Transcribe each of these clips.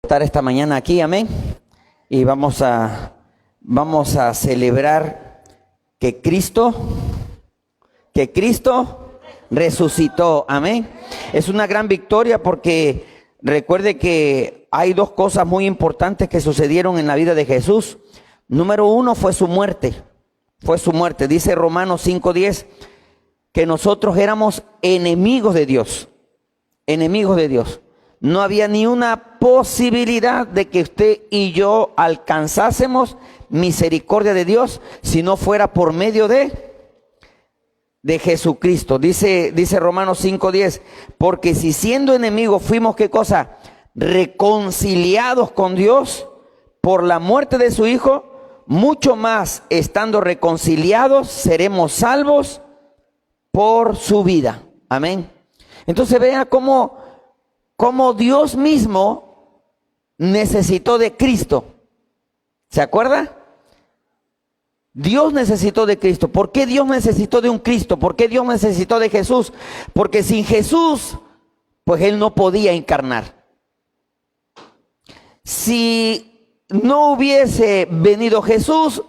Estar esta mañana aquí, amén. Y vamos a celebrar que Cristo resucitó, amén. Es una gran victoria porque recuerde que hay dos cosas muy importantes que sucedieron en la vida de Jesús. Número uno fue su muerte. Dice Romanos 5:10 que nosotros éramos enemigos de Dios. No había ni una posibilidad de que usted y yo alcanzásemos misericordia de Dios si no fuera por medio de Jesucristo. Dice Romanos 5:10, porque si siendo enemigos fuimos, ¿qué cosa? Reconciliados con Dios por la muerte de su Hijo, mucho más estando reconciliados seremos salvos por su vida. Amén. Entonces vea cómo Dios mismo necesitó de Cristo. ¿Se acuerda? Dios necesitó de Cristo. ¿Por qué Dios necesitó de un Cristo? ¿Por qué Dios necesitó de Jesús? Porque sin Jesús, pues Él no podía encarnar. Si no hubiese venido Jesús,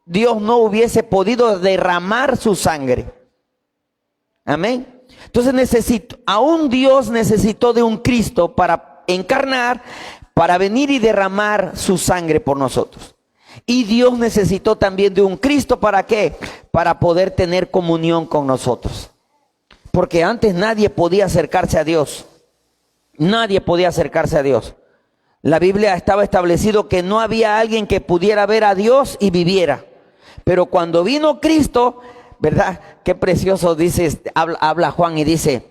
Dios no hubiese podido derramar su sangre. Amén. Entonces aún Dios necesitó de un Cristo para encarnar, para venir y derramar su sangre por nosotros. Y Dios necesitó también de un Cristo, ¿para qué? Para poder tener comunión con nosotros. Porque antes nadie podía acercarse a Dios. La Biblia estaba establecido que no había alguien que pudiera ver a Dios y viviera. Pero cuando vino Cristo, ¿verdad? Qué precioso habla Juan y dice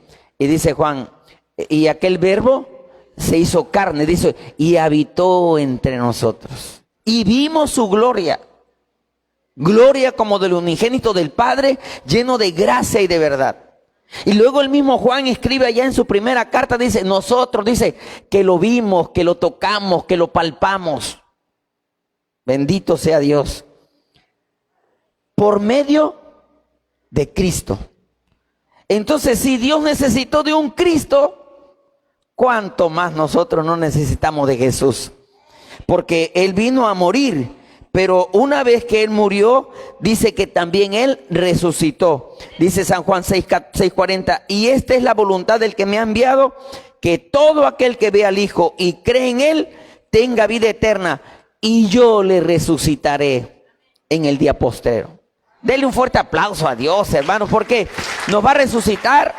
Juan, y aquel verbo se hizo carne, dice, y habitó entre nosotros. Y vimos su gloria como del unigénito del Padre, lleno de gracia y de verdad. Y luego el mismo Juan escribe allá en su primera carta, dice, nosotros, dice, que lo vimos, que lo tocamos, que lo palpamos. Bendito sea Dios. Por medio de Cristo. Entonces, si Dios necesitó de un Cristo, ¿cuánto más nosotros no necesitamos de Jesús? Porque Él vino a morir, pero una vez que Él murió, dice que también Él resucitó. Dice San Juan 6:40, y esta es la voluntad del que me ha enviado, que todo aquel que ve al Hijo y cree en Él, tenga vida eterna, y yo le resucitaré en el día postrero. Dele un fuerte aplauso a Dios, hermanos, porque nos va a resucitar.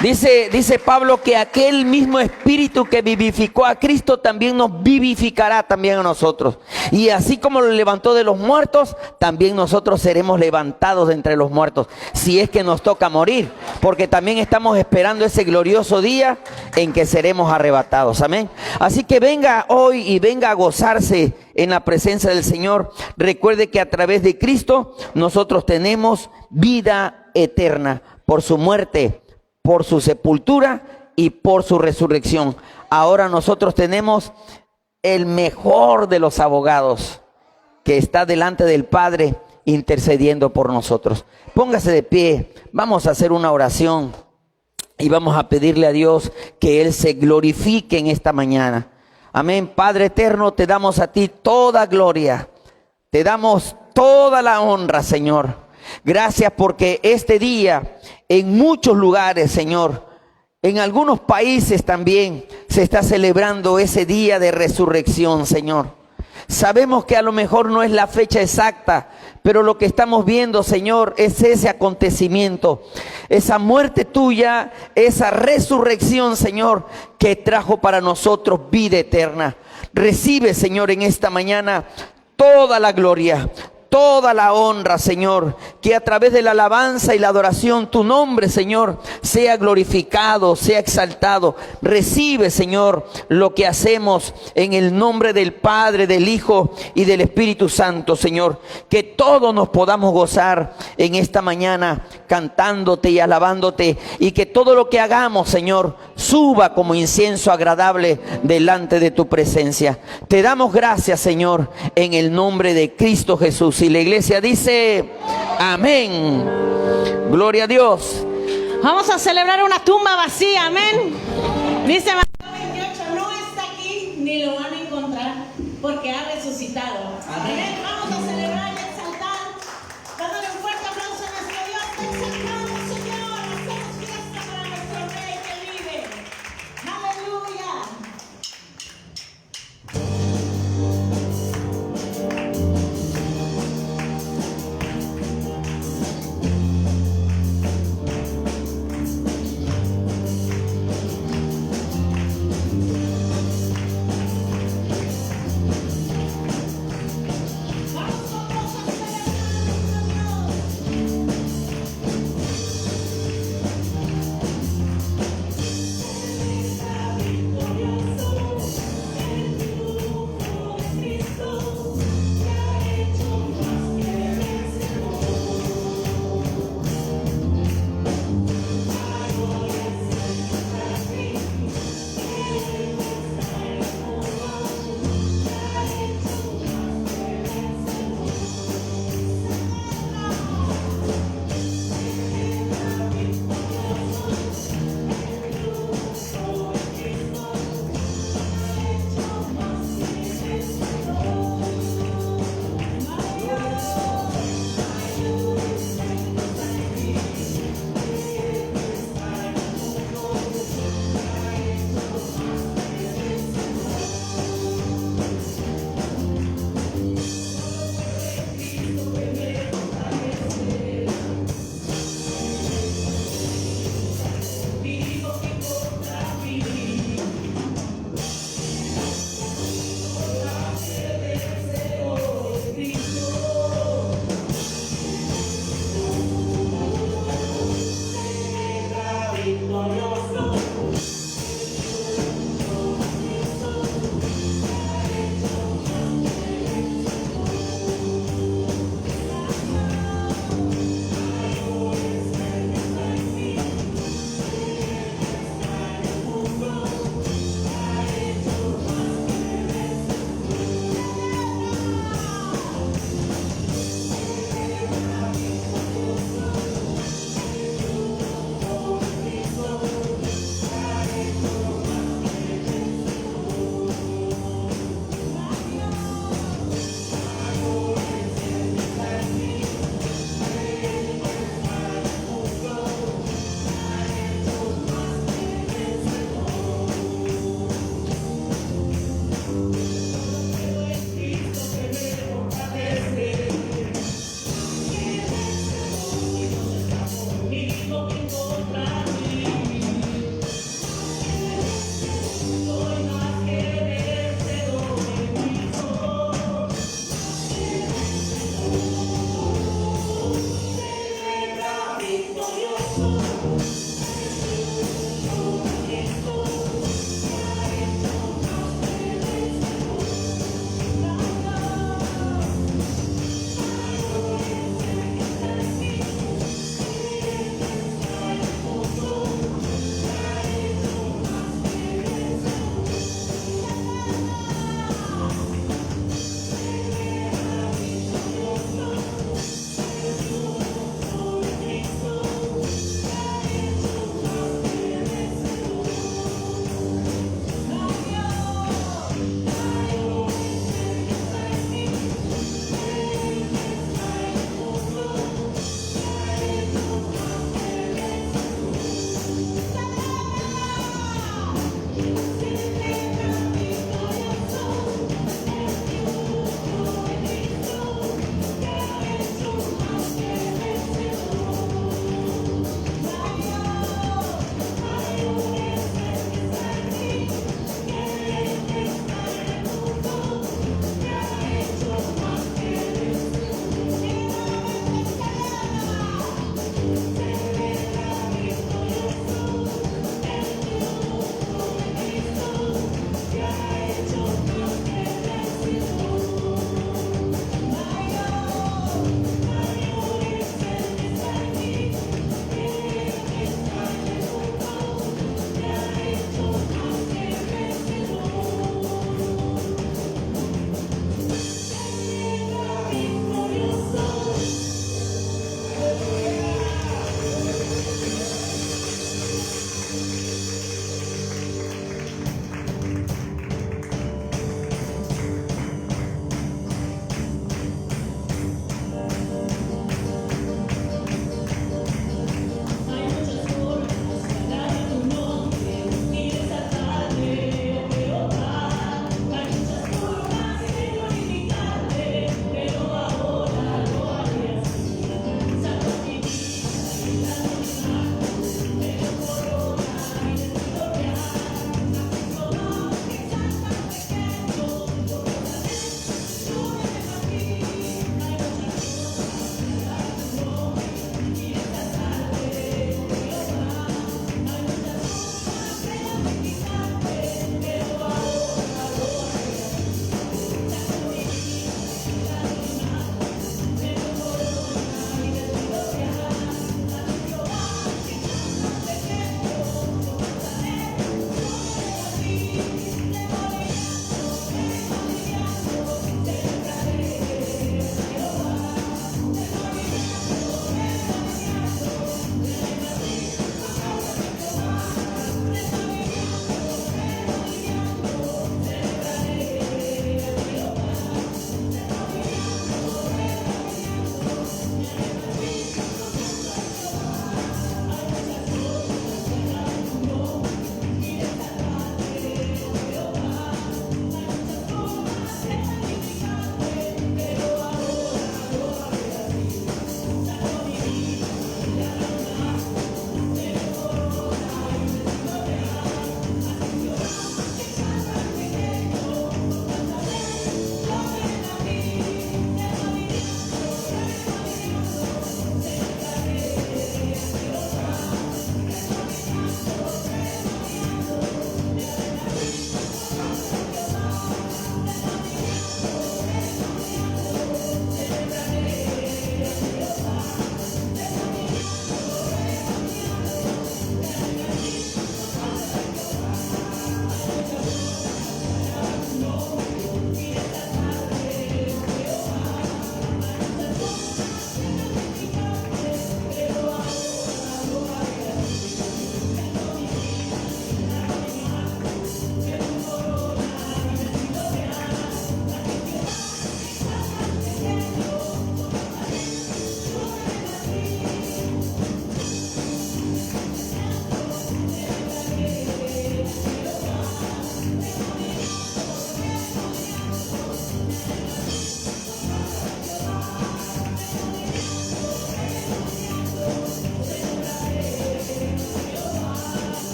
Dice Pablo que aquel mismo Espíritu que vivificó a Cristo también nos vivificará también a nosotros. Y así como lo levantó de los muertos, también nosotros seremos levantados de entre los muertos, si es que nos toca morir, porque también estamos esperando ese glorioso día en que seremos arrebatados. Amén. Así que venga hoy y venga a gozarse en la presencia del Señor. Recuerde que a través de Cristo nosotros tenemos vida eterna por su muerte, por su sepultura y por su resurrección. Ahora nosotros tenemos el mejor de los abogados que está delante del Padre intercediendo por nosotros. Póngase de pie, vamos a hacer una oración y vamos a pedirle a Dios que Él se glorifique en esta mañana. Amén. Padre eterno, te damos a ti toda gloria, te damos toda la honra, Señor. Gracias porque este día en muchos lugares, Señor, en algunos países también se está celebrando ese día de resurrección, Señor. Sabemos que a lo mejor no es la fecha exacta, pero lo que estamos viendo, Señor, es ese acontecimiento, esa muerte tuya, esa resurrección, Señor, que trajo para nosotros vida eterna. Recibe, Señor, en esta mañana toda la gloria, toda la honra, Señor, que a través de la alabanza y la adoración tu nombre, Señor, sea glorificado, sea exaltado. Recibe, Señor, lo que hacemos en el nombre del Padre, del Hijo y del Espíritu Santo, Señor. Que todos nos podamos gozar en esta mañana cantándote y alabándote, y que todo lo que hagamos, Señor, suba como incienso agradable delante de tu presencia. Te damos gracias, Señor, en el nombre de Cristo Jesús. Y la iglesia dice amén. Gloria a Dios. Vamos a celebrar una tumba vacía, amén. Dice Mateo 28, no está porque ha resucitado. Amén. Vamos a celebrar y exaltar, dándole un fuerte aplauso a nuestro Dios. Te exaltamos, Señor. Hacemos fiesta para nuestro Rey que vive. Aleluya.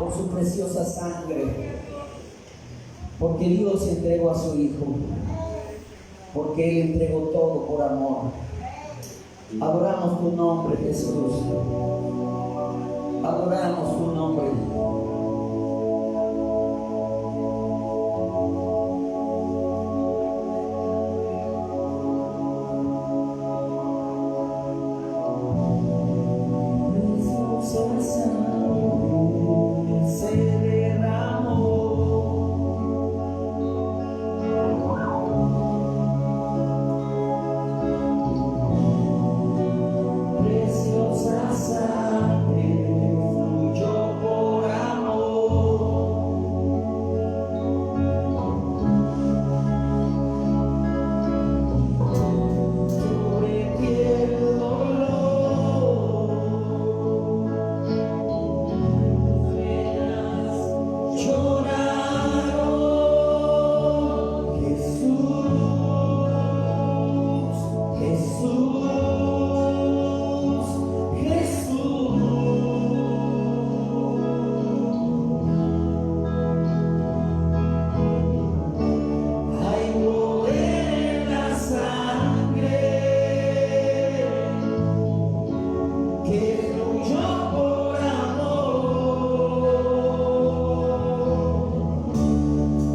por su preciosa sangre, porque Dios entregó a su Hijo, porque Él entregó todo por amor. Adoramos tu nombre, Jesús. Adoramos tu nombre. Se derramó, preciosa sangre fluyó por amor. Sobre el dolor, lloraron. Jesús, Jesús, Jesús. Hay poder en la sangre que fluyó por amor.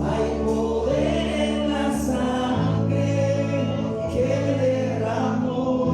Hay poder en la sangre que derramó.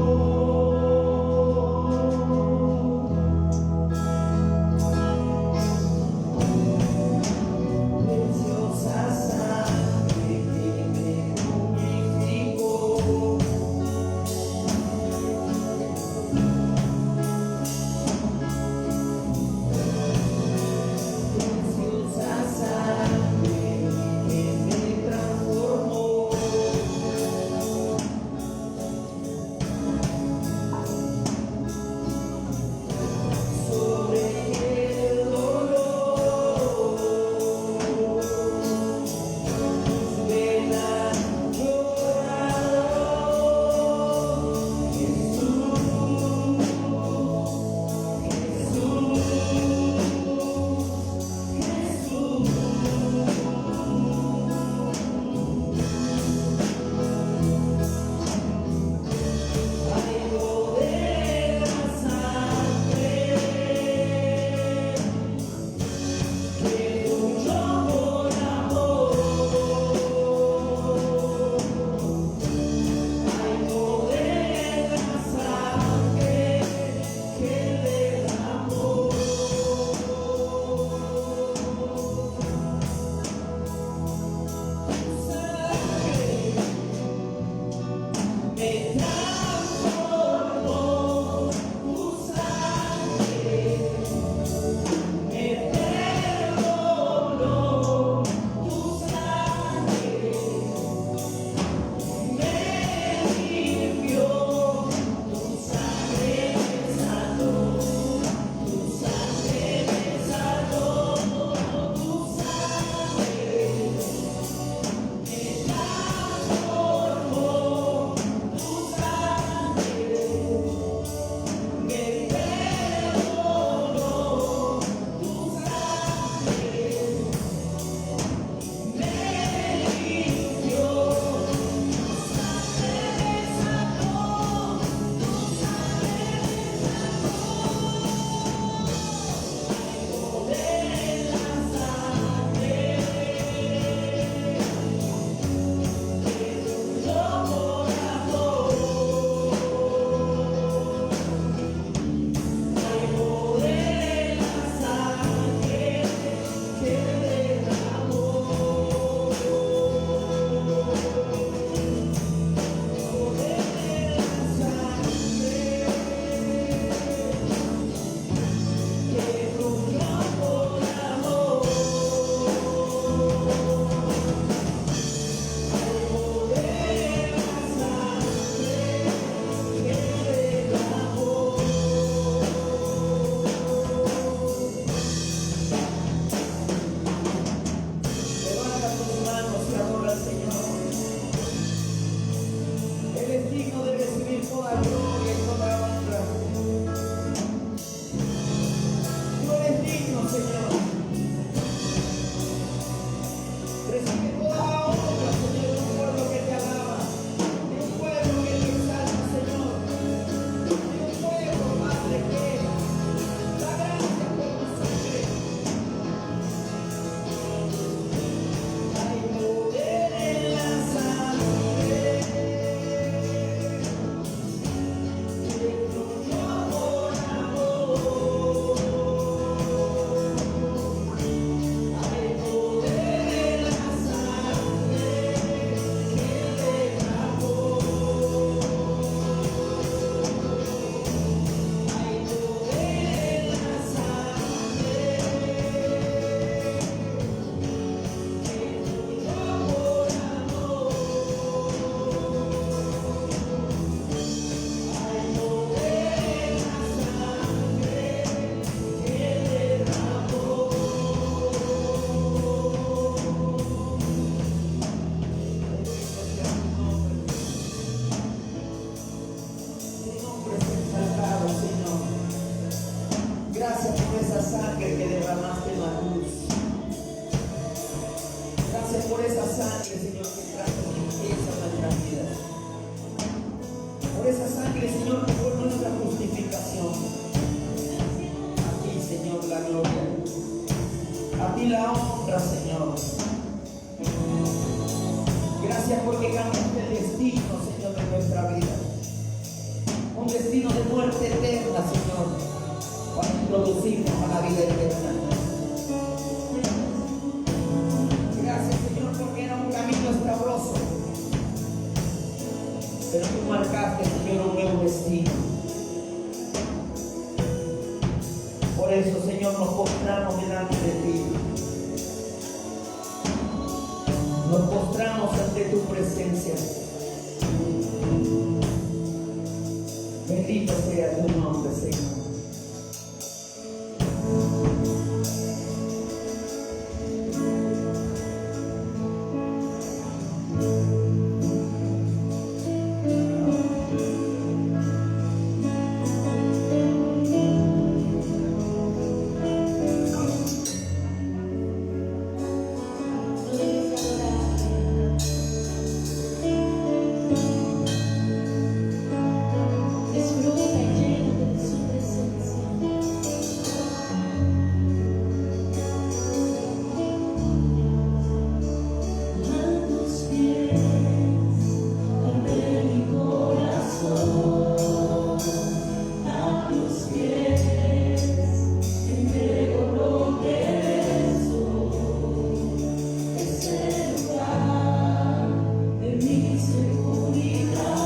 Dile, Señor, que fue nuestra justificación. A ti, Señor, la gloria. A ti la honra, Señor. Gracias porque cambiaste el destino, Señor, de nuestra vida. Un destino de muerte eterna, Señor, para introducirnos a la vida eterna. Gracias, Señor, porque era un camino escabroso, pero tú marcaste, Señor, un nuevo destino. Por eso, Señor, nos postramos delante de ti. Nos postramos ante tu presencia. Bendito sea tu nombre, Señor. Disfruta y llénate de su presencia. A tus pies, abre mi corazón. A tus pies, entrego lo que soy. Es el lugar de mi seguridad.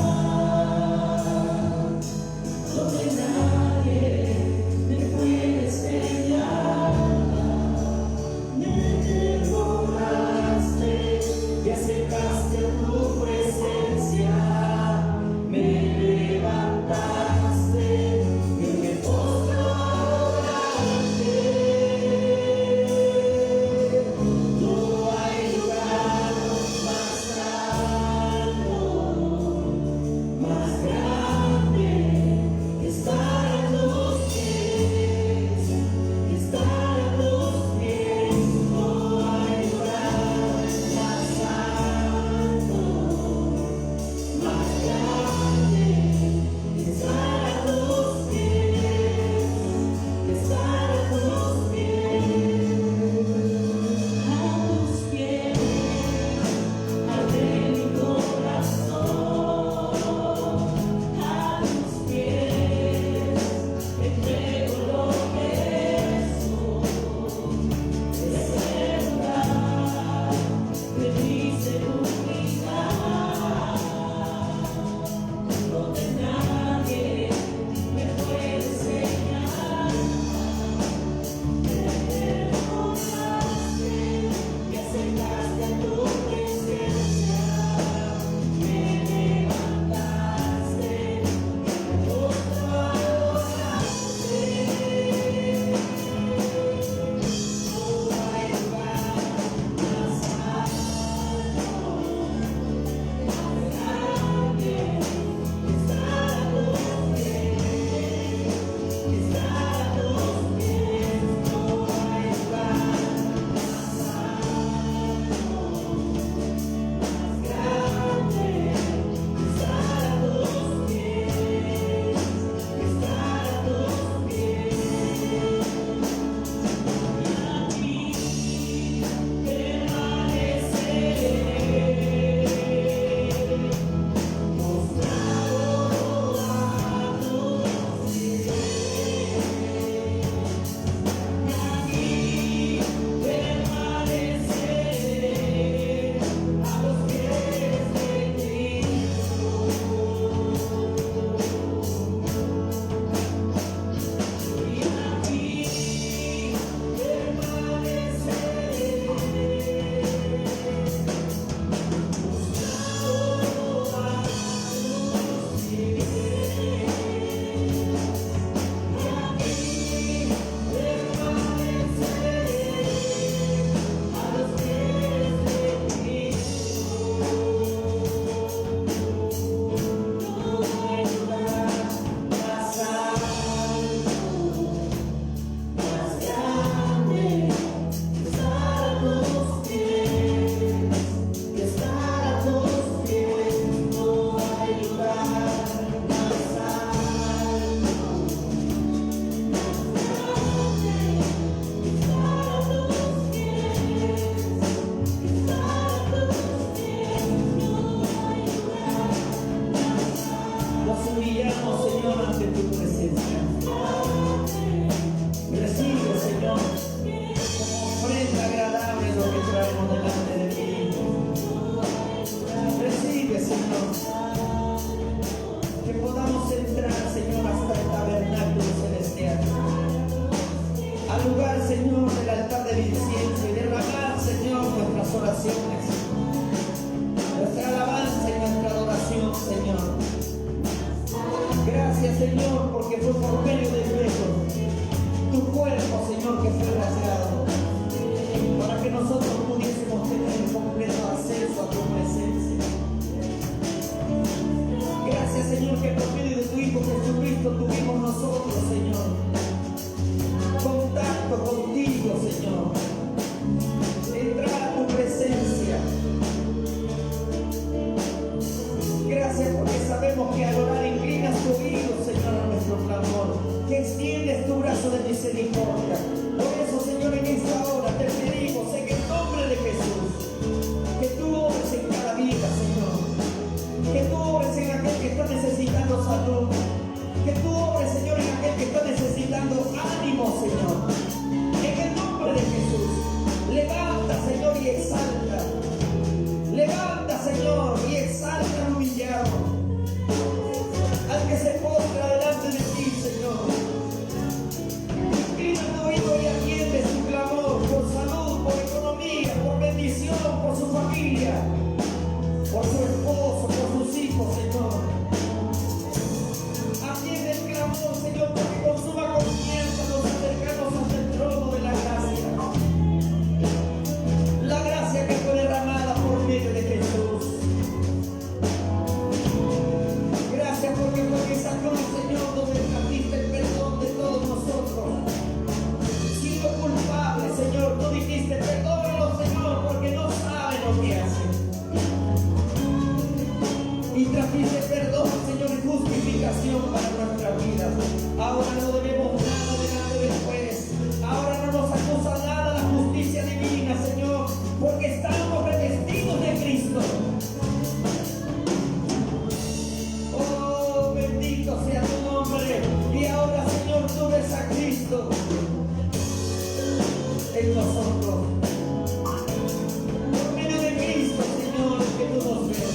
entrar, Señor, hasta el tabernáculo celestial. Al lugar, Señor, del altar del incienso y derramar, Señor, nuestras oraciones, nuestra alabanza y nuestra adoración, Señor. Gracias, Señor, porque fue por medio de tu cuerpo, Señor, que fue rasgado, para que nosotros pudiésemos tener completo acceso a tu presencia. Gracias, Señor, que por medio de tu Hijo Jesucristo tuvimos nosotros, Señor, contacto contigo, Señor. Entrar a tu presencia. Gracias porque sabemos que al orar inclinas tu oído, Señor, a nuestro clamor, que extiendes tu brazo de misericordia. Por eso, Señor, en esta hora te pedimos en el nombre de Jesús, que tú obres en cada vida, Señor. Que tú obres en aquel que está necesitando salud. Que tú obres, Señor, en aquel que está necesitando ánimo, Señor. En el nombre de Jesús, levanta, Señor, y exalta. Levanta, Señor, y exalta al humillado, al que se postra delante de ti, Señor. Inclina tu oído y atiende su clamor por salud, por economía, por bendición, por su familia, por su esposo, por sus hijos, Señor. Atiende el clamor, Señor, porque con suma confianza nos acercamos hasta el trono de la gracia. La gracia que fue derramada por medio de Jesús. Gracias porque con esa cruz, Señor, donde trajiste el perdón de todos nosotros. Siendo culpable, Señor, tú dijiste, perdónalo, Señor, porque no saben lo que hacen. Y trajiste perdón, Señor, y justificación para nuestra vida. Ahora no debemos nada delante del juez. Ahora no nos acusa nada la justicia divina, Señor, porque estamos revestidos de Cristo. Oh, bendito sea tu nombre. Y ahora, Señor, tú ves a Cristo en nosotros. Por medio de Cristo, Señor, que tú nos ves.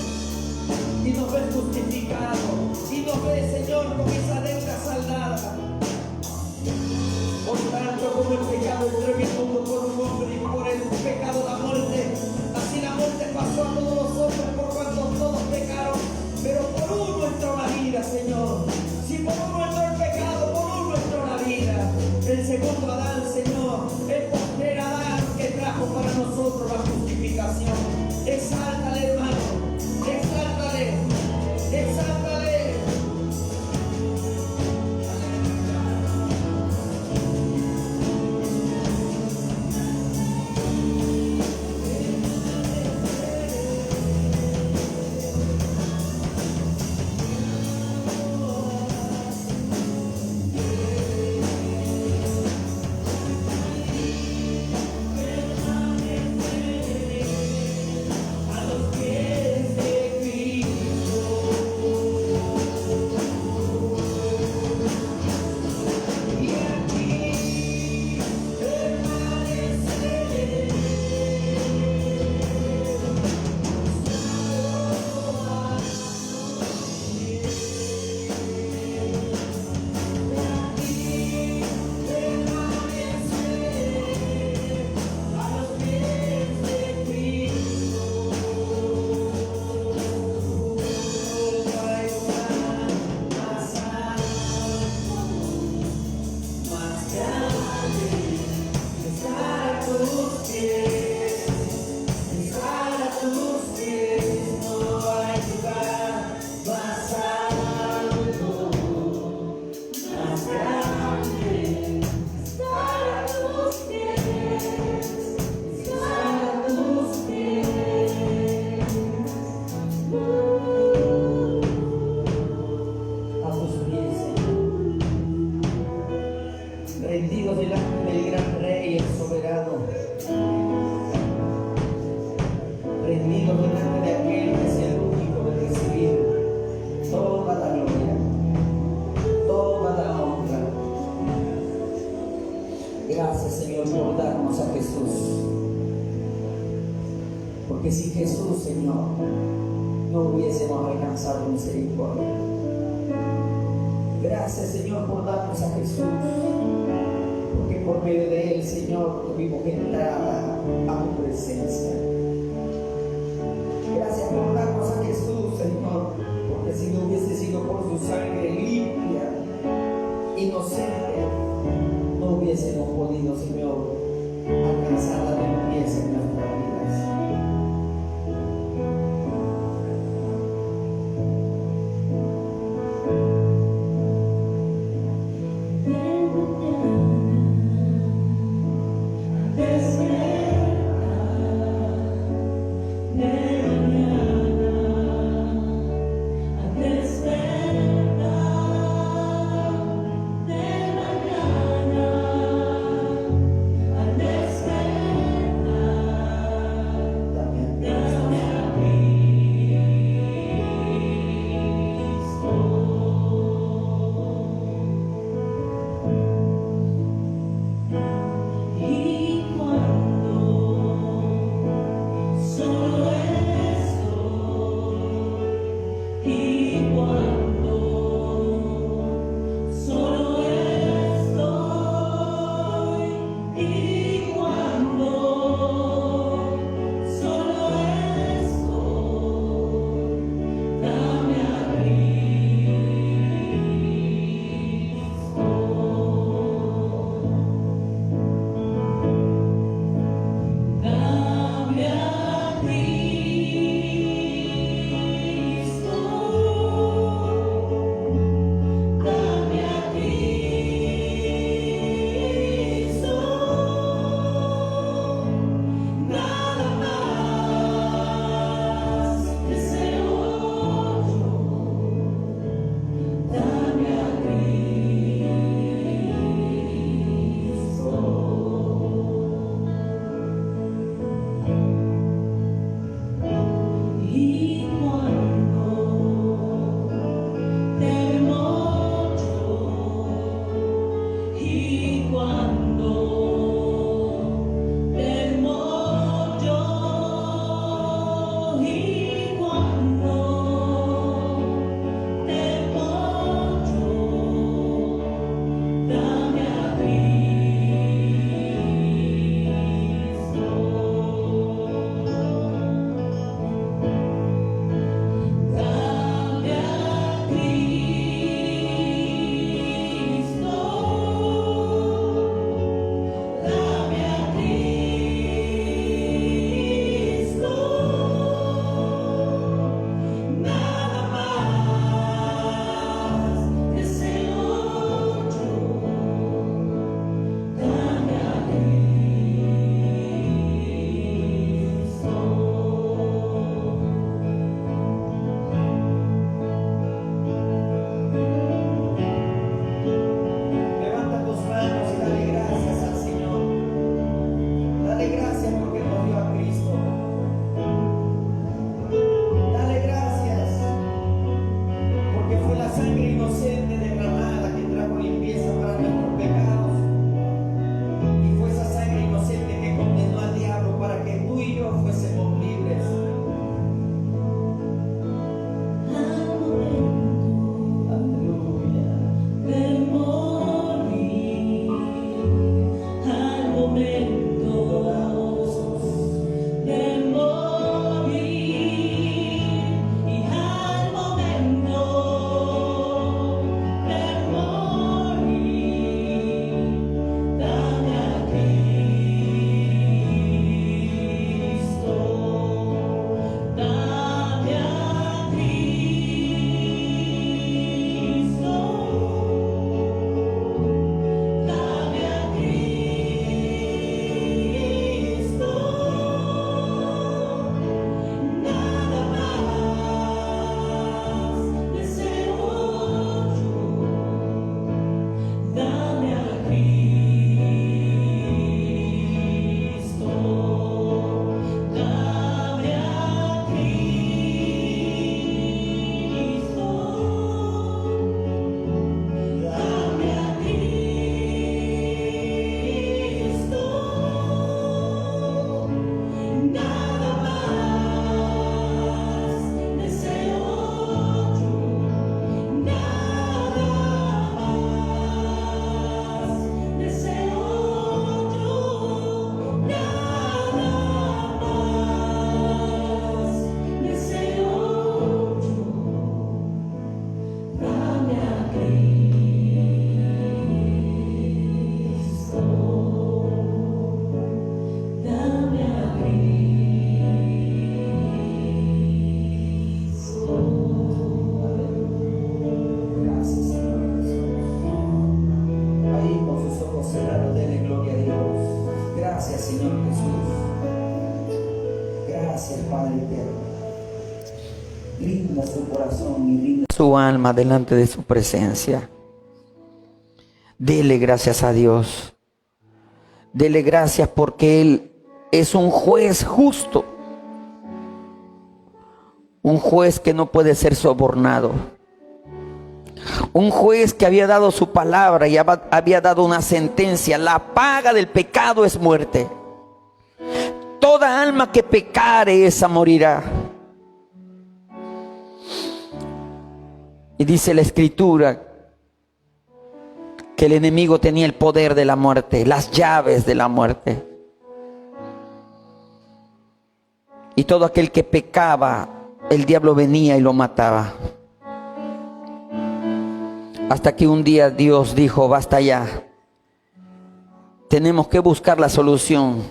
Y nos ves justificados. Y nos ves, Señor, con esa deuda saldada. Por tanto, como el pecado entró en el mundo por un hombre y por el pecado la muerte, así la muerte pasó a todos los hombres por cuanto todos pecaron, pero por uno entró la vida, Señor. Si por uno entró el pecado, por uno entró la vida. El segundo Adán, Señor, el postrer Adán que trajo para nosotros la justificación. Exáltale, hermano, exáltale, exáltale. Porque sin Jesús, Señor, no hubiésemos alcanzado misericordia. Gracias, Señor, por darnos a Jesús, porque por medio de Él, Señor, tuvimos entrada a tu presencia. Gracias por darnos a Jesús, Señor, porque si no hubiese sido por su sangre limpia, inocente, no hubiésemos podido, Señor, alcanzar la limpieza en nuestras vidas. Padre eterno. Rinda su corazón y rinda su alma delante de su presencia. Dele gracias a Dios. Dele gracias porque Él es un juez justo. Un juez que no puede ser sobornado. Un juez que había dado su palabra y había dado una sentencia. La paga del pecado es muerte. Toda alma que pecare, esa morirá. Y dice la Escritura que el enemigo tenía el poder de la muerte, las llaves de la muerte. Y todo aquel que pecaba, el diablo venía y lo mataba. Hasta que un día Dios dijo, basta ya. Tenemos que buscar la solución.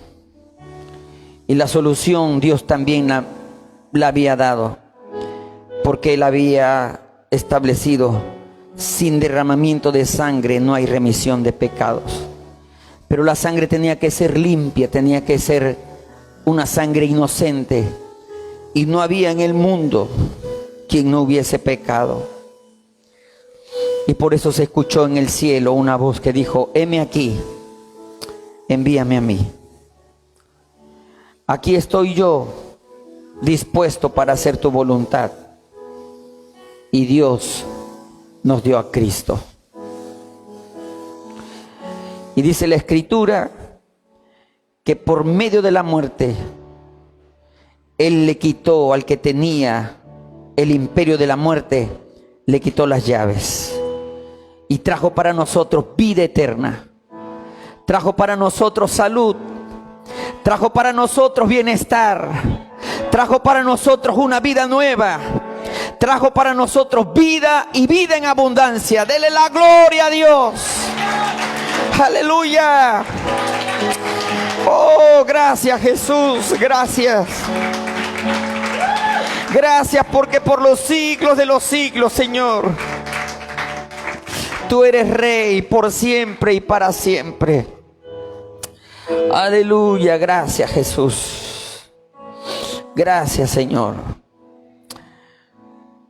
Y la solución Dios también la había dado. Porque Él había establecido, sin derramamiento de sangre no hay remisión de pecados. Pero la sangre tenía que ser limpia, tenía que ser una sangre inocente. Y no había en el mundo quien no hubiese pecado. Y por eso se escuchó en el cielo una voz que dijo, heme aquí, envíame a mí. Aquí estoy yo, dispuesto para hacer tu voluntad. Y Dios nos dio a Cristo. Y dice la Escritura que por medio de la muerte, Él le quitó al que tenía el imperio de la muerte, le quitó las llaves. Y trajo para nosotros vida eterna. Trajo para nosotros salud. Trajo para nosotros bienestar. Trajo para nosotros una vida nueva. Trajo para nosotros vida y vida en abundancia. Dele la gloria a Dios. Aleluya. Oh, gracias Jesús. Gracias. Gracias porque por los siglos de los siglos, Señor, tú eres Rey por siempre y para siempre. Aleluya. Gracias Jesús. Gracias Señor.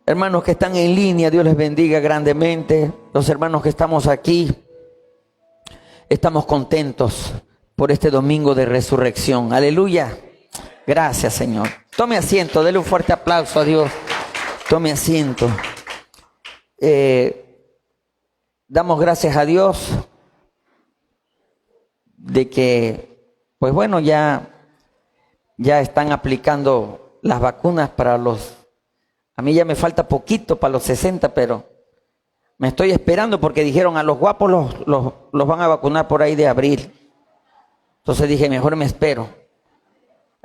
Hermanos que están en línea, Dios les bendiga grandemente. Los hermanos que estamos aquí, estamos contentos por este domingo de resurrección. Aleluya. Gracias Señor. Tome asiento, dele un fuerte aplauso a Dios. Tome asiento. Damos gracias a Dios de que, pues bueno, ya están aplicando las vacunas para los... A mí ya me falta poquito para los 60, pero me estoy esperando porque dijeron a los guapos los van a vacunar por ahí de abril. Entonces dije, mejor me espero.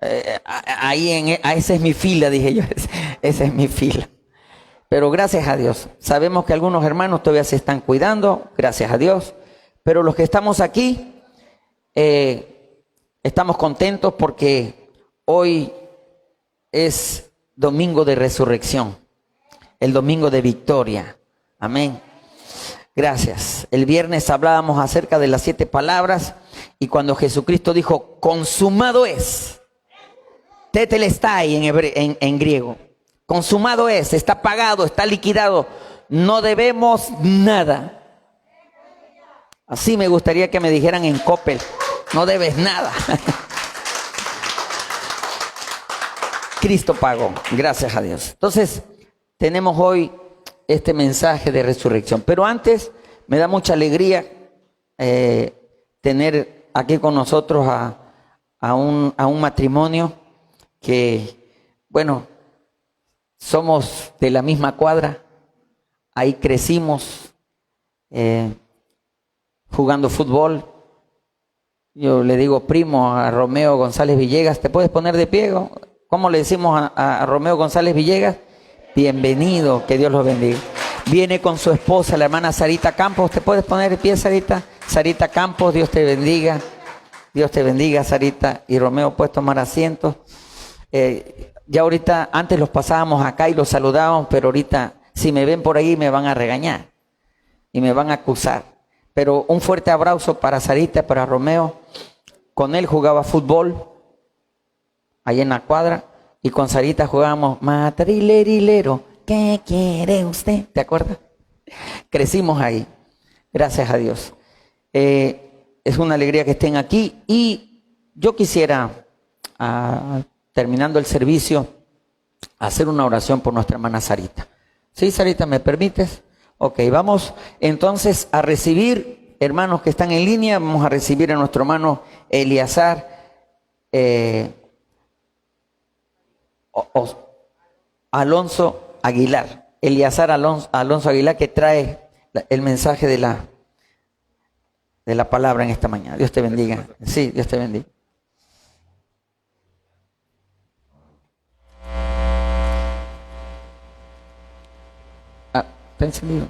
Esa es mi fila, dije yo, esa es mi fila. Pero gracias a Dios, sabemos que algunos hermanos todavía se están cuidando, gracias a Dios. Pero los que estamos aquí, estamos contentos porque hoy es domingo de resurrección, el domingo de victoria. Amén. Gracias. El viernes hablábamos acerca de las 7 palabras y cuando Jesucristo dijo, consumado es, tetelestai en griego, consumado es, está pagado, está liquidado, no debemos nada. Así me gustaría que me dijeran en Coppel, no debes nada. Cristo pagó, gracias a Dios. Entonces, tenemos hoy este mensaje de resurrección. Pero antes, me da mucha alegría tener aquí con nosotros a un matrimonio que, bueno, somos de la misma cuadra, ahí crecimos jugando fútbol. Yo le digo primo a Romeo González Villegas, ¿te puedes poner de pie? ¿Cómo le decimos a Romeo González Villegas? Bienvenido, que Dios los bendiga. Viene con su esposa, la hermana Sarita Campos. ¿Te puedes poner de pie, Sarita? Sarita Campos, Dios te bendiga. Dios te bendiga, Sarita. Y Romeo, puedes tomar asiento. Ya ahorita, antes los pasábamos acá y los saludábamos, pero ahorita, si me ven por ahí, me van a regañar y me van a acusar. Pero un fuerte abrazo para Sarita, para Romeo. Con él jugaba fútbol, ahí en la cuadra, Y con Sarita jugábamos matrilerilero, ¿qué quiere usted? ¿Te acuerdas? Crecimos ahí, gracias a Dios. Es una alegría que estén aquí y yo quisiera, terminando el servicio, hacer una oración por nuestra hermana Sarita. ¿Sí, Sarita, me permites? Ok, vamos entonces a recibir, hermanos que están en línea, vamos a recibir a nuestro hermano Eleazar Alonso Aguilar. Eleazar Alonso Aguilar, que trae el mensaje de la palabra en esta mañana. Dios te bendiga. Sí, Dios te bendiga. ¿Está encendido?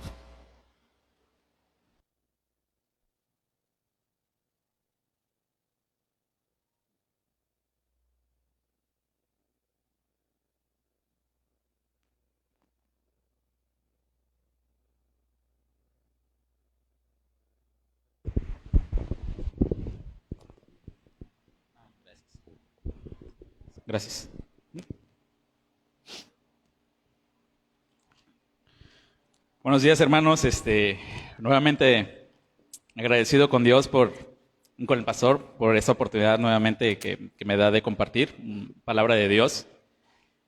Gracias. Buenos días, hermanos. Nuevamente agradecido con Dios con el pastor por esta oportunidad nuevamente que me da de compartir palabra de Dios.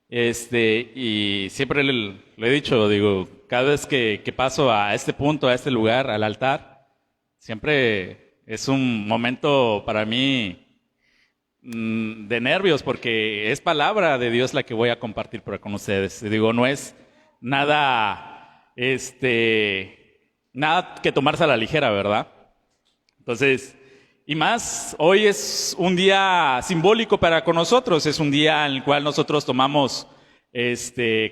Y siempre lo he dicho, digo, cada vez que paso a este punto, a este lugar, al altar, siempre es un momento para mí de nervios, porque es palabra de Dios la que voy a compartir con ustedes. Digo, no es nada que tomarse a la ligera, ¿verdad? Entonces, y más, hoy es un día simbólico con nosotros, es un día en el cual nosotros tomamos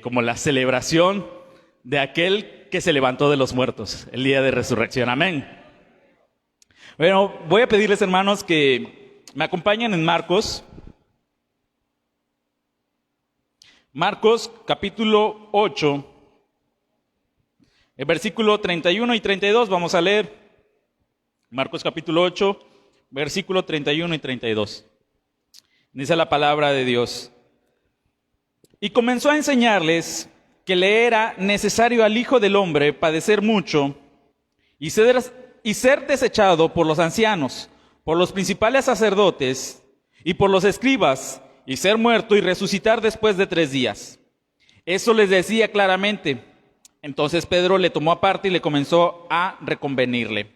como la celebración de aquel que se levantó de los muertos, el día de resurrección. Amén. Bueno, voy a pedirles, hermanos, que me acompañen en Marcos capítulo 8, el versículo 31 y 32, vamos a leer. Marcos capítulo 8, versículo 31 y 32. Dice la palabra de Dios. Y comenzó a enseñarles que le era necesario al Hijo del Hombre padecer mucho y ser desechado por los ancianos, por los principales sacerdotes y por los escribas, y ser muerto y resucitar después de 3 días. Eso les decía claramente. Entonces Pedro le tomó aparte y le comenzó a reconvenirle.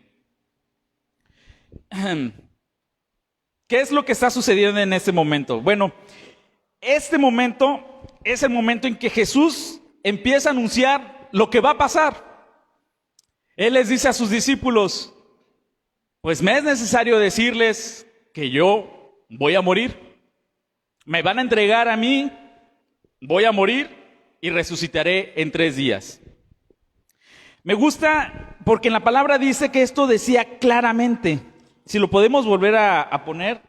¿Qué es lo que está sucediendo en este momento? Bueno, este momento es el momento en que Jesús empieza a anunciar lo que va a pasar. Él les dice a sus discípulos, pues me es necesario decirles que yo voy a morir. Me van a entregar a mí, voy a morir y resucitaré en 3 días. Me gusta porque en la palabra dice que esto decía claramente. Si lo podemos volver a poner.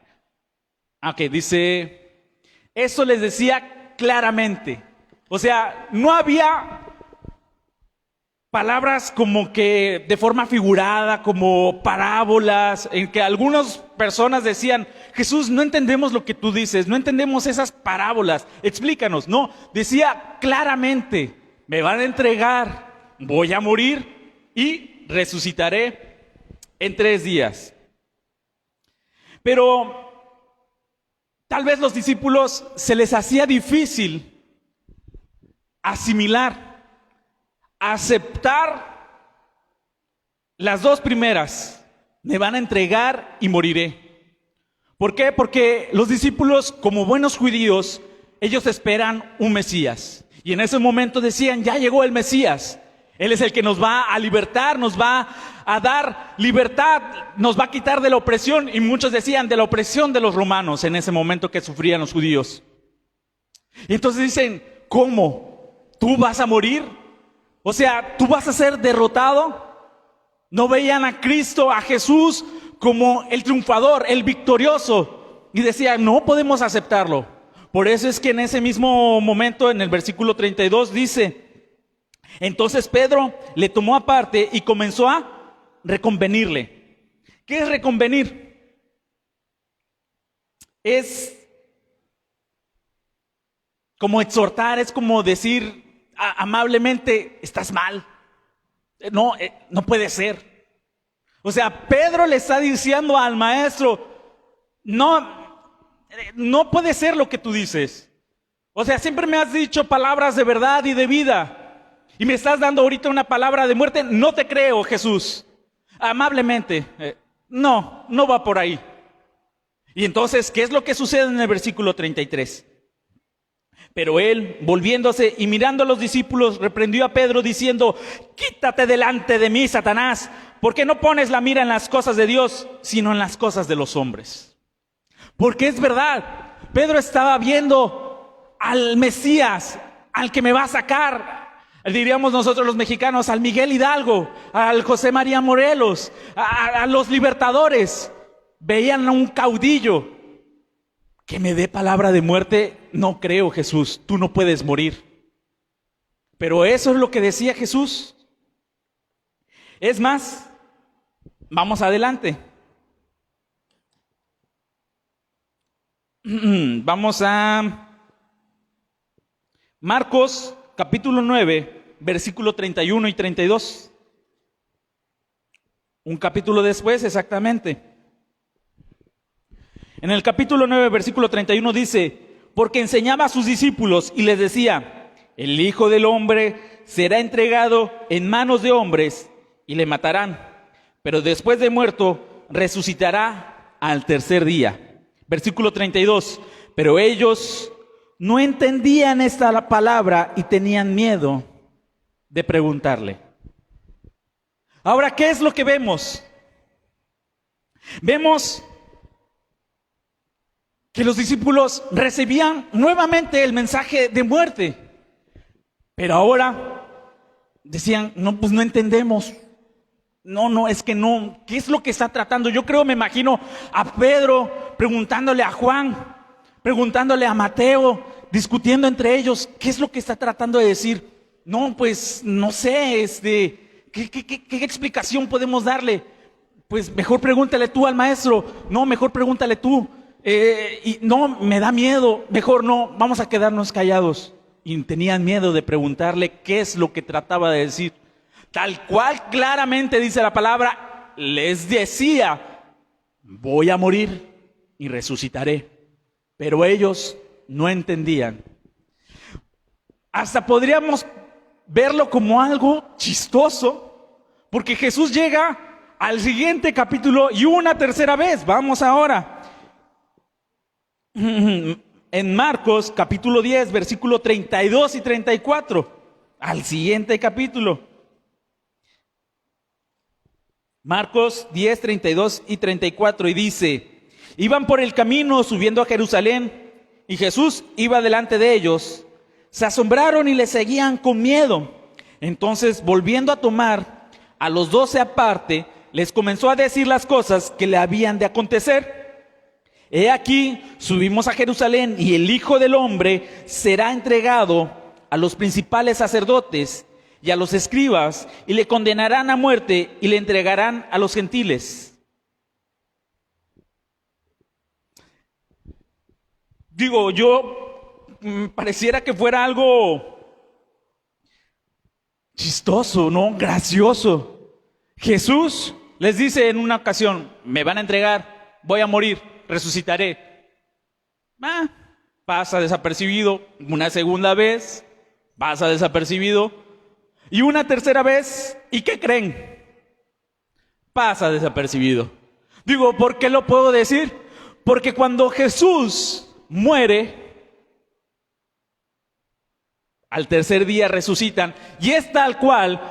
Ok, dice, eso les decía claramente. O sea, no había palabras como que de forma figurada, como parábolas, en que algunas personas decían, Jesús, no entendemos lo que tú dices, no entendemos esas parábolas, explícanos. No, decía claramente, me van a entregar, voy a morir y resucitaré en 3 días. Pero tal vez los discípulos se les hacía difícil asimilar, aceptar las 2 primeras, me van a entregar y moriré. ¿Por qué? Porque los discípulos, como buenos judíos, ellos esperan un Mesías. Y en ese momento decían, ya llegó el Mesías. Él es el que nos va a libertar, nos va a dar libertad, nos va a quitar de la opresión. Y muchos decían de la opresión de los romanos en ese momento que sufrían los judíos. Y entonces dicen, ¿cómo? ¿Tú vas a morir? O sea, ¿tú vas a ser derrotado? No veían a Cristo, a Jesús, como el triunfador, el victorioso. Y decían, no podemos aceptarlo. Por eso es que en ese mismo momento, en el versículo 32, dice, entonces Pedro le tomó aparte y comenzó a reconvenirle. ¿Qué es reconvenir? Es como exhortar, es como decir amablemente, estás mal. No, no puede ser. O sea, Pedro le está diciendo al maestro, no puede ser lo que tú dices. O sea, siempre me has dicho palabras de verdad y de vida, y me estás dando ahorita una palabra de muerte. No te creo, Jesús. Amablemente, no va por ahí. Y entonces, ¿qué es lo que sucede en el versículo 33? Pero él, volviéndose y mirando a los discípulos, reprendió a Pedro diciendo, quítate delante de mí, Satanás, porque no pones la mira en las cosas de Dios, sino en las cosas de los hombres. Porque es verdad, Pedro estaba viendo al Mesías, al que me va a sacar, diríamos nosotros los mexicanos, al Miguel Hidalgo, al José María Morelos, a los libertadores. Veían a un caudillo. Que me dé palabra de muerte, no creo, Jesús, tú no puedes morir. Pero eso es lo que decía Jesús. Es más, vamos adelante. Vamos a Marcos capítulo 9, versículo 31 y 32. Un capítulo después, exactamente. En el capítulo 9, versículo 31 dice, porque enseñaba a sus discípulos y les decía, el Hijo del Hombre será entregado en manos de hombres y le matarán, pero después de muerto resucitará al tercer día. Versículo 32, pero ellos no entendían esta palabra y tenían miedo de preguntarle. Ahora, ¿qué es lo que vemos? Vemos que los discípulos recibían nuevamente el mensaje de muerte, pero ahora decían, no, pues no entendemos. No, es que no. ¿Qué es lo que está tratando? Yo creo, me imagino a Pedro preguntándole a Juan, preguntándole a Mateo, discutiendo entre ellos, ¿qué es lo que está tratando de decir? No, pues no sé, ¿qué explicación podemos darle? Pues mejor pregúntale tú al maestro. No, mejor pregúntale tú. Y no, me da miedo, mejor no, vamos a quedarnos callados. Y tenían miedo de preguntarle qué es lo que trataba de decir. Tal cual claramente dice la palabra, les decía, voy a morir y resucitaré. Pero ellos no entendían. Hasta podríamos verlo como algo chistoso, porque Jesús llega al siguiente capítulo y una tercera vez. Vamos ahora. En Marcos capítulo 10, versículo 32 y 34, al siguiente capítulo. Marcos 10, 32 y 34, y dice, iban por el camino subiendo a Jerusalén, y Jesús iba delante de ellos. Se asombraron y le seguían con miedo. Entonces, volviendo a tomar a los 12 aparte, les comenzó a decir las cosas que le habían de acontecer. He aquí, subimos a Jerusalén, y el Hijo del Hombre será entregado a los principales sacerdotes y a los escribas, y le condenarán a muerte y le entregarán a los gentiles. Digo, yo pareciera que fuera algo chistoso, ¿no? Gracioso. Jesús les dice en una ocasión, me van a entregar, voy a morir, resucitaré. Pasa desapercibido. Una segunda vez, pasa desapercibido. Y una tercera vez, ¿y qué creen? Pasa desapercibido. Digo, ¿por qué lo puedo decir? Porque cuando Jesús muere, al tercer día resucitan, y es tal cual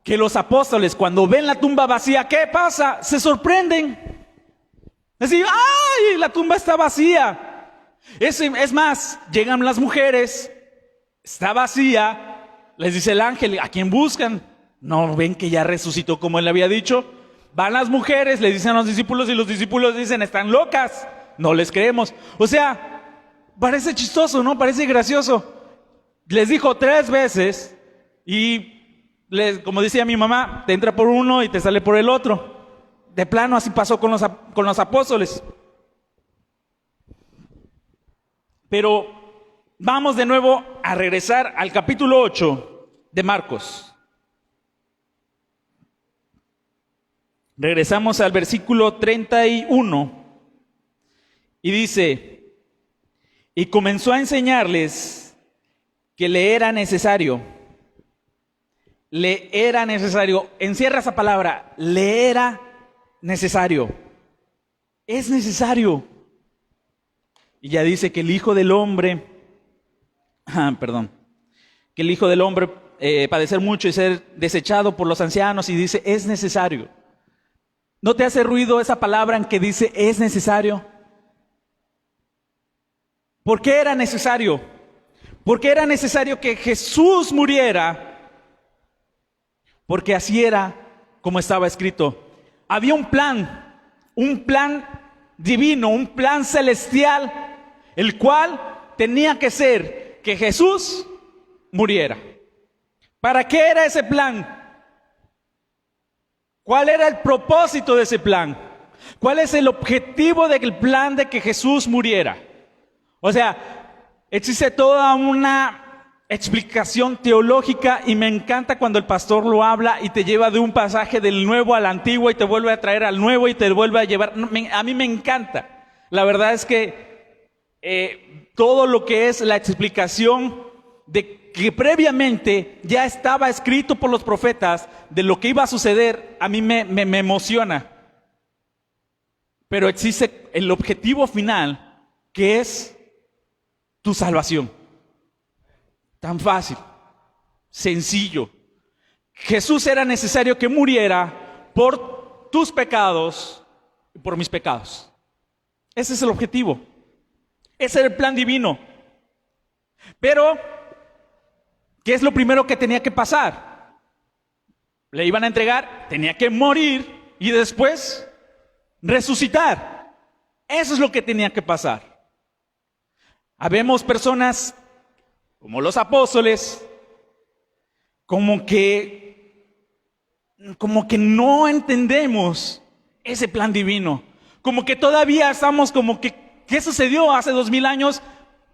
que los apóstoles, cuando ven la tumba vacía, ¿qué pasa? Se sorprenden. Decir, ¡ay! La tumba está vacía. Es más, llegan las mujeres, está vacía. Les dice el ángel, ¿a quién buscan? ¿No ven que ya resucitó como él le había dicho? Van las mujeres, le dicen a los discípulos, y los discípulos dicen, están locas, no les creemos. O sea, parece chistoso, ¿no? Parece gracioso. Les dijo 3 veces y, como decía mi mamá, te entra por uno y te sale por el otro. De plano así pasó con los apóstoles. Pero vamos de nuevo a regresar al capítulo 8 de Marcos. Regresamos al versículo 31 y dice, y comenzó a enseñarles que le era necesario, encierra esa palabra, le era necesario, es necesario. Y ya dice que el Hijo del Hombre, que el Hijo del Hombre padecer mucho y ser desechado por los ancianos, y dice, es necesario. ¿No te hace ruido esa palabra en que dice, es necesario? ¿Por qué era necesario? Porque era necesario que Jesús muriera, porque así era como estaba escrito. Había un plan divino, un plan celestial, el cual tenía que ser que Jesús muriera. ¿Para qué era ese plan? ¿Cuál era el propósito de ese plan? ¿Cuál es el objetivo del plan de que Jesús muriera? O sea, existe toda una explicación teológica y me encanta cuando el pastor lo habla y te lleva de un pasaje del nuevo al antiguo y te vuelve a traer al nuevo y te vuelve a llevar. A mí me encanta. La verdad es que todo lo que es la explicación de que previamente ya estaba escrito por los profetas de lo que iba a suceder, a mí me emociona. Pero existe el objetivo final, que es tu salvación. Tan fácil, sencillo. Jesús era necesario que muriera por tus pecados y por mis pecados. Ese es el objetivo. Ese era el plan divino. Pero ¿qué es lo primero que tenía que pasar? Le iban a entregar, tenía que morir y después resucitar. Eso es lo que tenía que pasar. Habemos personas como los apóstoles, como que no entendemos ese plan divino. Como que todavía estamos como que, ¿qué sucedió hace 2000 años?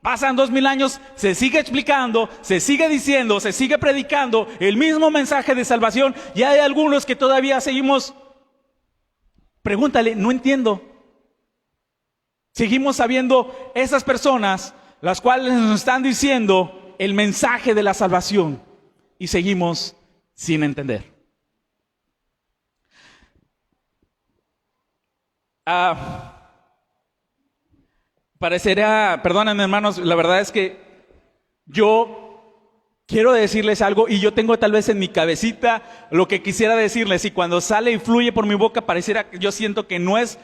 Pasan 2000 años, se sigue explicando, se sigue diciendo, se sigue predicando el mismo mensaje de salvación y hay algunos que todavía seguimos, pregúntale, no entiendo. Seguimos sabiendo esas personas las cuales nos están diciendo el mensaje de la salvación y seguimos sin entender. Parecerá, perdónenme hermanos, la verdad es que yo quiero decirles algo y yo tengo tal vez en mi cabecita lo que quisiera decirles y cuando sale y fluye por mi boca pareciera que yo siento que no es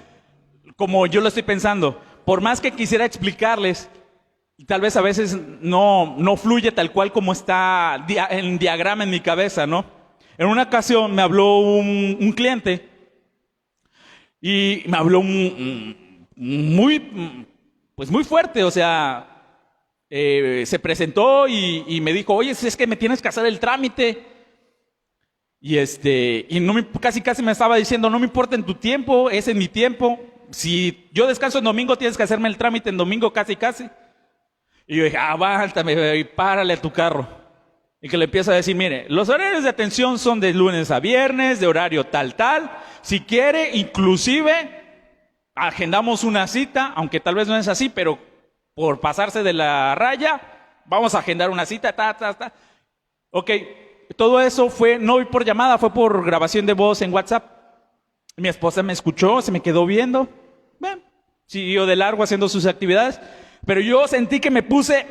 como yo lo estoy pensando. Por más que quisiera explicarles, tal vez a veces no fluye tal cual como está en diagrama en mi cabeza, ¿no? En una ocasión me habló un cliente y me habló muy fuerte, o sea, se presentó y me dijo, oye, es que me tienes que hacer el trámite. Y casi me estaba diciendo, no me importa en tu tiempo, es en mi tiempo. Si yo descanso en domingo, tienes que hacerme el trámite en domingo casi. Y yo dije, avántame y párale a tu carro. Y que le empiezo a decir, mire, los horarios de atención son de lunes a viernes, de horario tal. Si quiere, inclusive, agendamos una cita, aunque tal vez no es así, pero por pasarse de la raya, vamos a agendar una cita, Ok, todo eso fue, no por llamada, fue por grabación de voz en WhatsApp. Mi esposa me escuchó, se me quedó viendo, siguió de largo haciendo sus actividades, pero yo sentí que me puse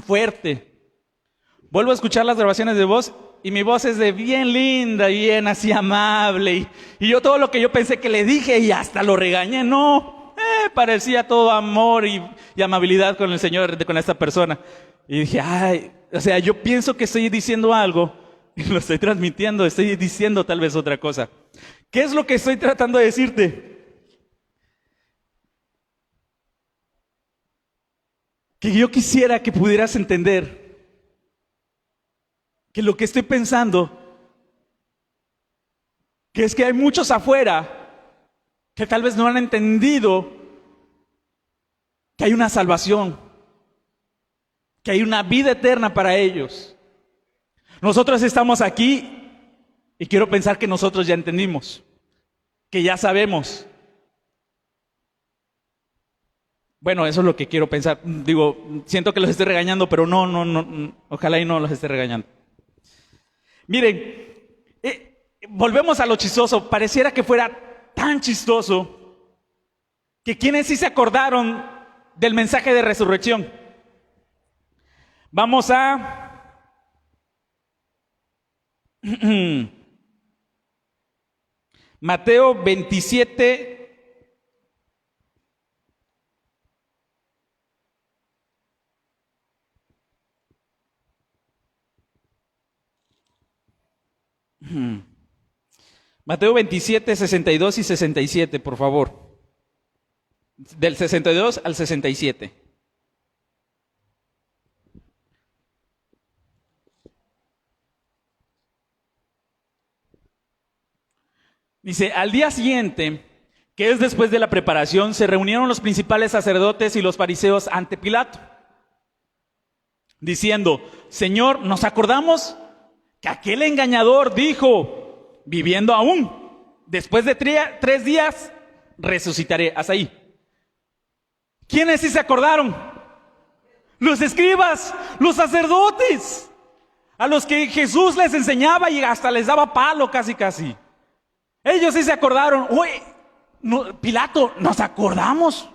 fuerte. Vuelvo a escuchar las grabaciones de voz y mi voz es de bien linda, bien así amable. Y yo todo lo que yo pensé que le dije y hasta lo regañé, no. Parecía todo amor y amabilidad con el Señor, con esta persona. Y dije, o sea, yo pienso que estoy diciendo algo y lo estoy transmitiendo, estoy diciendo tal vez otra cosa. ¿Qué es lo que estoy tratando de decirte? Que yo quisiera que pudieras entender que lo que estoy pensando, que es que hay muchos afuera que tal vez no han entendido que hay una salvación, que hay una vida eterna para ellos. Nosotros estamos aquí y quiero pensar que nosotros ya entendimos, que ya sabemos. Bueno, eso es lo que quiero pensar. Digo, siento que los estoy regañando, pero no, ojalá y no los esté regañando. Miren, volvemos a lo chistoso. Pareciera que fuera tan chistoso que quienes sí se acordaron del mensaje de resurrección. Vamos a Mateo 27. Mateo 27, 62 y 67, por favor. Del 62 al 67. Dice, al día siguiente, que es después de la preparación, se reunieron los principales sacerdotes y los fariseos ante Pilato, diciendo, Señor, nos acordamos que aquel engañador dijo, viviendo aún, después de 3 días, resucitaré. Hasta ahí. ¿Quiénes sí se acordaron? Los escribas, los sacerdotes, a los que Jesús les enseñaba y hasta les daba palo casi. Ellos sí se acordaron. Oye, Pilato, nos acordamos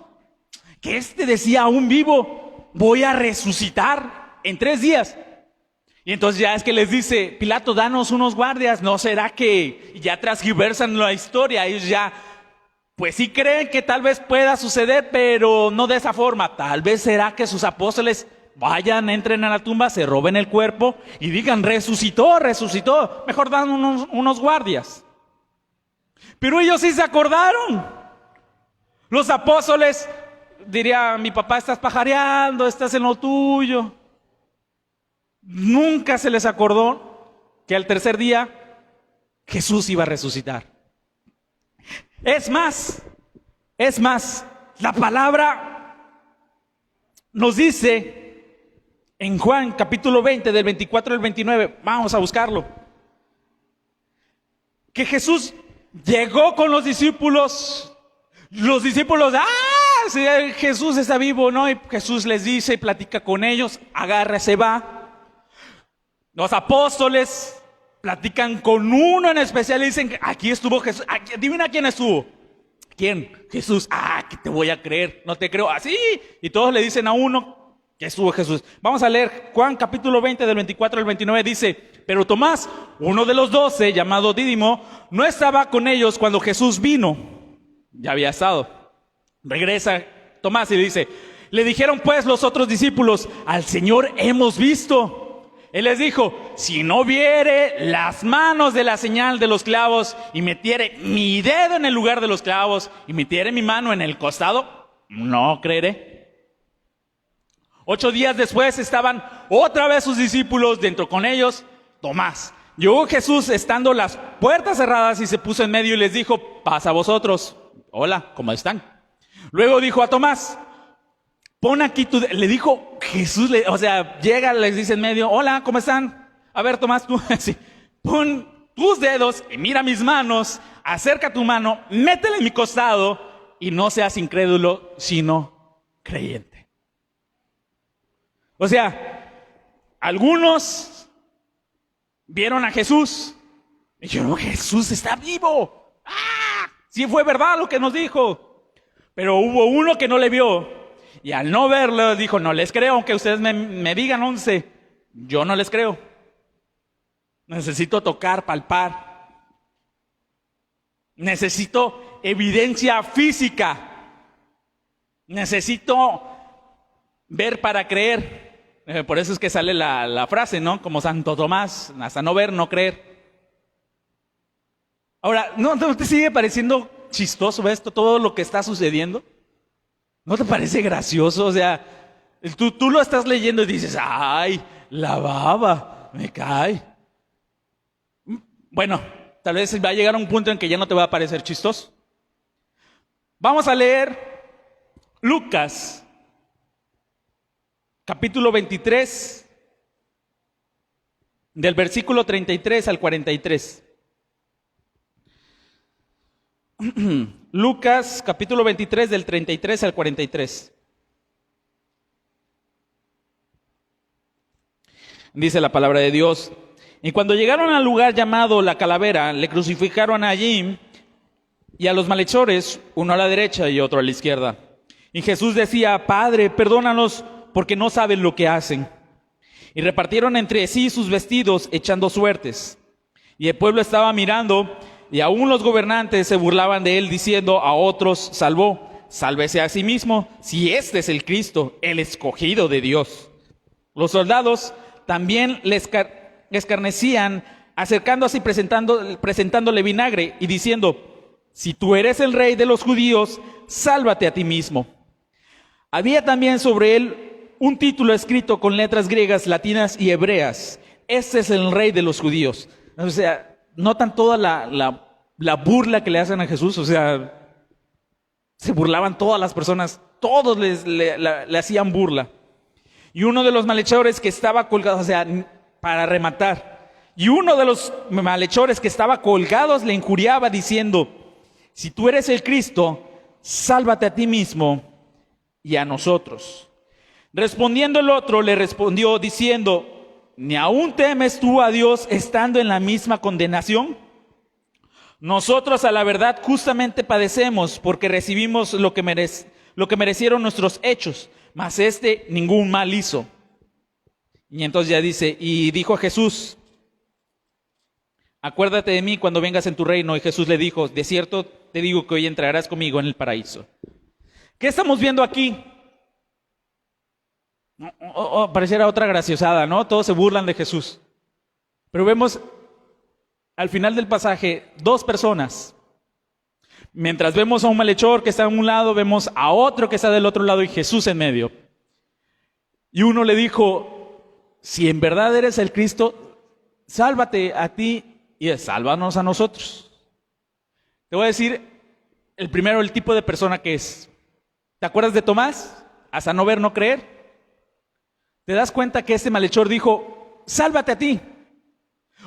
que decía aún vivo, voy a resucitar en 3 días. Y entonces ya es que les dice, Pilato, danos unos guardias. ¿No será que ya transgiversan la historia? Ellos ya, pues sí creen que tal vez pueda suceder, pero no de esa forma. Tal vez será que sus apóstoles vayan, entren a la tumba, se roben el cuerpo y digan, resucitó. Mejor dan unos guardias. Pero ellos sí se acordaron. Los apóstoles, diría mi papá, estás pajareando, estás en lo tuyo. Nunca se les acordó que al 3er día Jesús iba a resucitar. Es más, la palabra nos dice en Juan capítulo 20 del 24 al 29, vamos a buscarlo, que Jesús llegó con los discípulos, sí, Jesús está vivo, ¿no? Y Jesús les dice, platica con ellos, agarra, se va. Los apóstoles platican con uno en especial y dicen, aquí estuvo Jesús. Adivina quién estuvo. ¿Quién? Jesús. Que te voy a creer, no te creo. Así. Y todos le dicen a uno que estuvo Jesús. Vamos a leer Juan capítulo 20 del 24 al 29. Dice, pero Tomás, uno de los 12, llamado Dídimo, no estaba con ellos cuando Jesús vino. Ya había estado. Regresa Tomás y dice, le dijeron pues los otros discípulos, al Señor hemos visto. Él les dijo, si no viere las manos de la señal de los clavos y metiere mi dedo en el lugar de los clavos y metiere mi mano en el costado, no creeré. 8 días después estaban otra vez sus discípulos, dentro con ellos Tomás. Llegó Jesús estando las puertas cerradas y se puso en medio y les dijo, paz a vosotros. Hola, ¿cómo están? Luego dijo a Tomás, pon aquí tu dedo. Le dijo Jesús, llega, les dice en medio, hola, ¿cómo están? A ver, Tomás, tú, sí, pon tus dedos y mira mis manos, acerca tu mano, métela en mi costado y no seas incrédulo, sino creyente. O sea, algunos vieron a Jesús y dijeron, Jesús está vivo. Sí fue verdad lo que nos dijo. Pero hubo uno que no le vio. Y al no verlo, dijo, no les creo, aunque ustedes me digan 11, yo no les creo. Necesito tocar, palpar. Necesito evidencia física. Necesito ver para creer. Por eso es que sale la frase, ¿no? Como Santo Tomás, hasta no ver, no creer. Ahora, ¿no te sigue pareciendo chistoso esto, todo lo que está sucediendo? ¿No te parece gracioso? O sea, tú lo estás leyendo y dices, ay, la baba, me cae. Bueno, tal vez va a llegar a un punto en que ya no te va a parecer chistoso. Vamos a leer Lucas capítulo 23, del versículo 33 al 43. Lucas, capítulo 23, del 33 al 43. Dice la palabra de Dios: y cuando llegaron al lugar llamado La Calavera, le crucificaron allí y a los malhechores, uno a la derecha y otro a la izquierda. Y Jesús decía: Padre, perdónalos, porque no saben lo que hacen. Y repartieron entre sí sus vestidos, echando suertes. Y el pueblo estaba mirando, y aún los gobernantes se burlaban de él, diciendo: a otros salvó, sálvese a sí mismo, si este es el Cristo, el escogido de Dios. Los soldados también le escarnecían, acercándose y presentándole vinagre, y diciendo: si tú eres el rey de los judíos, sálvate a ti mismo. Había también sobre él un título escrito con letras griegas, latinas y hebreas: este es el rey de los judíos. O sea, notan toda la burla que le hacen a Jesús. O sea, se burlaban todas las personas, todos le hacían burla. Y uno de los malhechores que estaba colgado, o sea, para rematar, y uno de los malhechores que estaba colgados le injuriaba diciendo: si tú eres el Cristo, sálvate a ti mismo y a nosotros. Respondiendo el otro, le respondió diciendo: ¿ni aún temes tú a Dios estando en la misma condenación? Nosotros a la verdad justamente padecemos, porque recibimos lo que merecieron nuestros hechos, mas este ningún mal hizo. Y entonces ya dice: y dijo a Jesús: acuérdate de mí cuando vengas en tu reino. Y Jesús le dijo: de cierto te digo que hoy entrarás conmigo en el paraíso. ¿Qué estamos viendo aquí? Pareciera otra graciosada, ¿no? Todos se burlan de Jesús. Pero vemos al final del pasaje dos personas. Mientras vemos a un malhechor que está en un lado, vemos a otro que está del otro lado y Jesús en medio. Y uno le dijo: si en verdad eres el Cristo, sálvate a ti y sálvanos a nosotros. Te voy a decir el primero, el tipo de persona que es. ¿Te acuerdas de Tomás? Hasta no ver, no creer. ¿Te das cuenta que este malhechor dijo: sálvate a ti?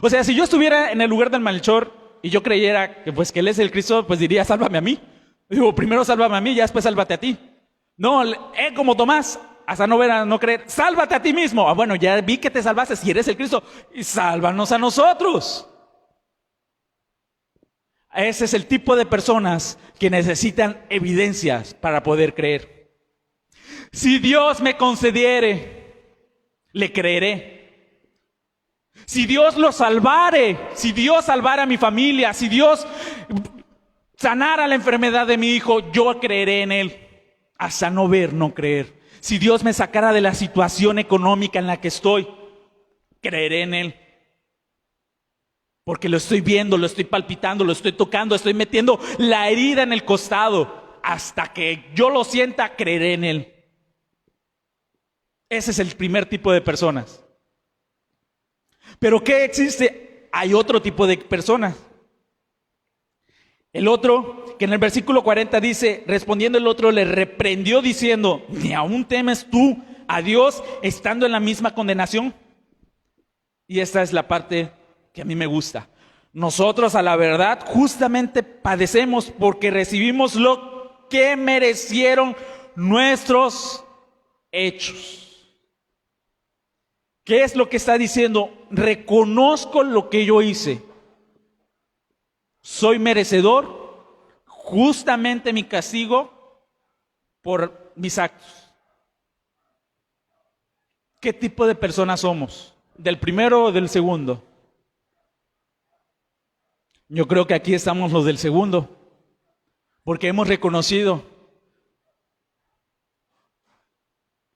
O sea, si yo estuviera en el lugar del malhechor y yo creyera que pues que él es el Cristo, pues diría: sálvame a mí. Digo, primero sálvame a mí, ya después sálvate a ti. No, como Tomás, hasta no ver, no creer, sálvate a ti mismo. Bueno, ya vi que te salvaste, si eres el Cristo, y sálvanos a nosotros. Ese es el tipo de personas que necesitan evidencias para poder creer. Si Dios me concediere, le creeré. Si Dios lo salvare, si Dios salvara a mi familia, si Dios sanara la enfermedad de mi hijo, yo creeré en Él. Hasta no ver, no creer. Si Dios me sacara de la situación económica en la que estoy, creeré en Él. Porque lo estoy viendo, lo estoy palpitando, lo estoy tocando, estoy metiendo la herida en el costado. Hasta que yo lo sienta, creeré en Él. Ese es el primer tipo de personas. ¿Pero qué existe? Hay otro tipo de personas. El otro, que en el versículo 40 dice: respondiendo el otro, le reprendió diciendo: ¿ni aún temes tú a Dios estando en la misma condenación? Y esta es la parte que a mí me gusta. Nosotros a la verdad justamente padecemos, porque recibimos lo que merecieron nuestros hechos. ¿Qué es lo que está diciendo? Reconozco lo que yo hice. Soy merecedor justamente mi castigo por mis actos. ¿Qué tipo de personas somos? ¿Del primero o del segundo? Yo creo que aquí estamos los del segundo, porque hemos reconocido.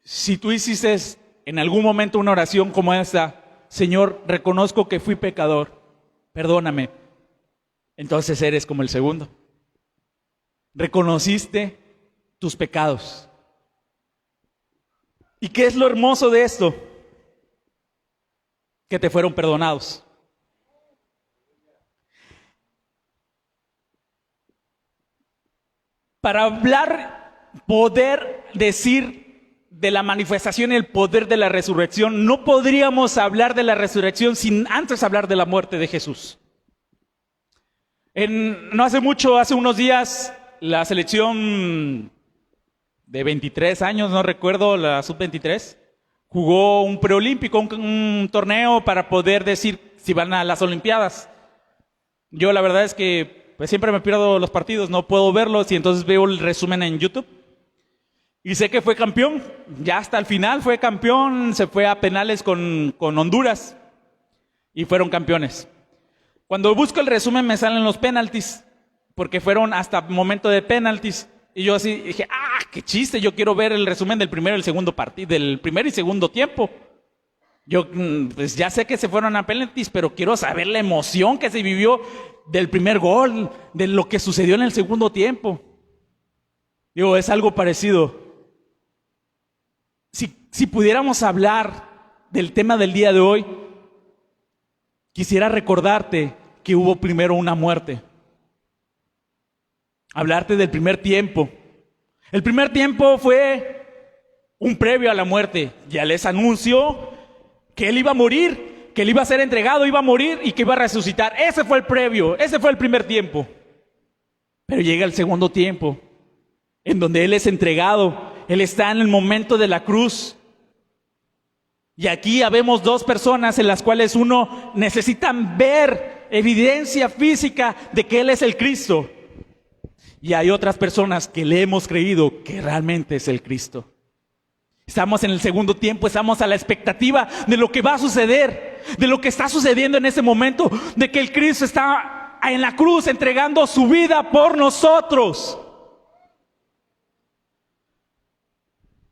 Si tú hiciste en algún momento una oración como esta: Señor, reconozco que fui pecador, perdóname. Entonces eres como el segundo. Reconociste tus pecados. ¿Y qué es lo hermoso de esto? Que te fueron perdonados. Para hablar, poder decir de la manifestación y el poder de la resurrección, no podríamos hablar de la resurrección sin antes hablar de la muerte de Jesús. No hace mucho, hace unos días, la selección de 23 años, no recuerdo, la sub-23, jugó un preolímpico, un torneo para poder decir si van a las Olimpiadas. Yo la verdad es que pues, siempre me pierdo los partidos, no puedo verlos y entonces veo el resumen en YouTube. Y sé que fue campeón, ya hasta el final fue campeón, se fue a penales con Honduras y fueron campeones. Cuando busco el resumen me salen los penaltis, porque fueron hasta momento de penaltis. Y yo así dije, qué chiste, yo quiero ver el resumen del primero y el segundo partido, del primer y segundo tiempo. Yo pues ya sé que se fueron a penaltis, pero quiero saber la emoción que se vivió del primer gol, de lo que sucedió en el segundo tiempo. Digo, es algo parecido. Si pudiéramos hablar del tema del día de hoy, quisiera recordarte que hubo primero una muerte. Hablarte del primer tiempo. El primer tiempo fue un previo a la muerte. Ya les anunció que él iba a morir, que él iba a ser entregado, iba a morir y que iba a resucitar. Ese fue el previo, ese fue el primer tiempo. Pero llega el segundo tiempo, en donde él es entregado. Él está en el momento de la cruz. Y aquí habemos dos personas en las cuales uno necesita ver evidencia física de que Él es el Cristo. Y hay otras personas que le hemos creído que realmente es el Cristo. Estamos en el segundo tiempo, estamos a la expectativa de lo que va a suceder, de lo que está sucediendo en ese momento, de que el Cristo está en la cruz entregando su vida por nosotros.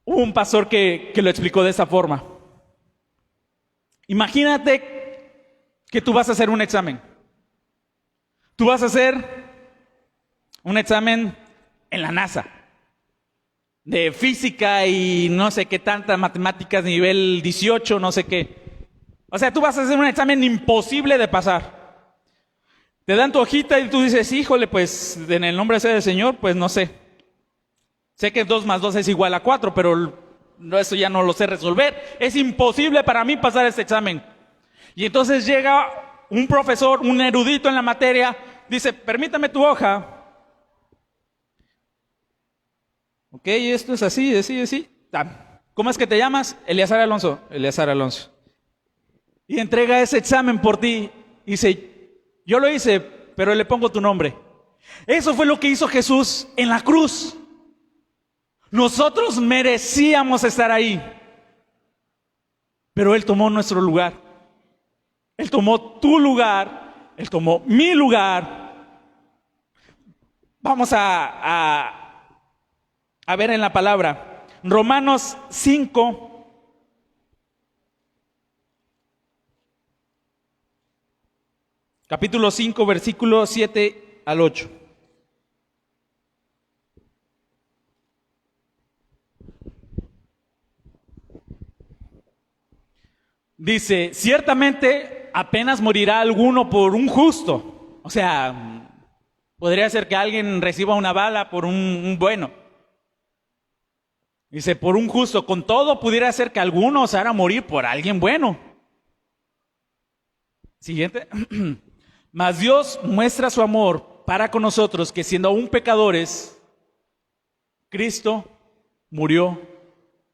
Hubo un pastor que lo explicó de esa forma. Imagínate que tú vas a hacer un examen. Tú vas a hacer un examen en la NASA de física y no sé qué tantas matemáticas, nivel 18, no sé qué. O sea, tú vas a hacer un examen imposible de pasar. Te dan tu hojita y tú dices, híjole, pues en el nombre del Señor, pues no sé. Sé que 2 más 2 es igual a 4, pero eso ya no lo sé resolver. Es imposible para mí pasar este examen. Y entonces llega un profesor, un erudito en la materia, dice, permítame tu hoja. Ok, esto es así, así. ¿Cómo es que te llamas? Eleazar Alonso. Eleazar Alonso. Y entrega ese examen por ti. Y dice, yo lo hice, pero le pongo tu nombre. Eso fue lo que hizo Jesús en la cruz. Nosotros merecíamos estar ahí, pero Él tomó nuestro lugar. Él tomó tu lugar, Él tomó mi lugar. Vamos a ver en la palabra, Romanos 5, capítulo 5, versículo 7 al 8. Dice, ciertamente apenas morirá alguno por un justo. O sea, podría ser que alguien reciba una bala por un bueno. Dice, por un justo. Con todo pudiera ser que alguno osara morir por alguien bueno. Siguiente. Mas Dios muestra su amor para con nosotros, que siendo aún pecadores, Cristo murió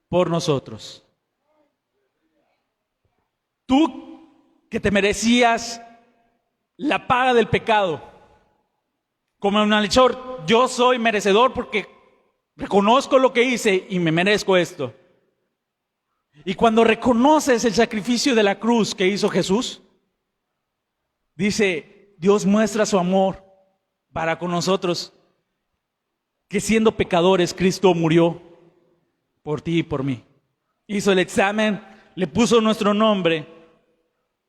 por nosotros. Tú que te merecías la paga del pecado, como un malhechor, yo soy merecedor porque reconozco lo que hice y me merezco esto. Y cuando reconoces el sacrificio de la cruz que hizo Jesús, dice, Dios muestra su amor para con nosotros, que siendo pecadores, Cristo murió por ti y por mí. Hizo el examen, le puso nuestro nombre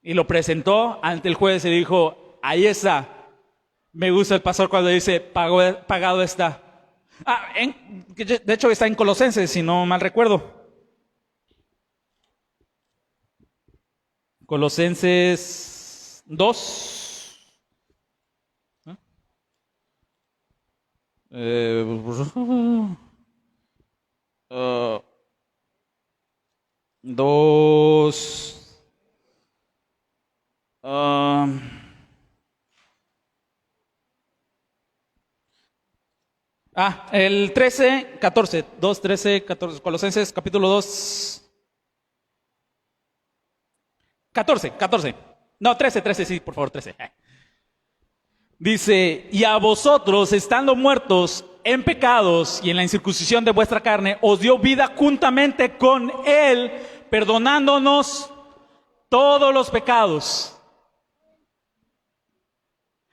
y lo presentó ante el juez y dijo, ahí está. Me gusta el pastor cuando dice, pagado está. De hecho está en Colosenses, si no mal recuerdo. Colosenses 2. 2. El 13, 14. 2, 13, 14. Colosenses capítulo 2. 14. No, 13, sí, por favor, 13. Dice, y a vosotros, estando muertos en pecados y en la incircuncisión de vuestra carne, os dio vida juntamente con Él, perdonándonos todos los pecados,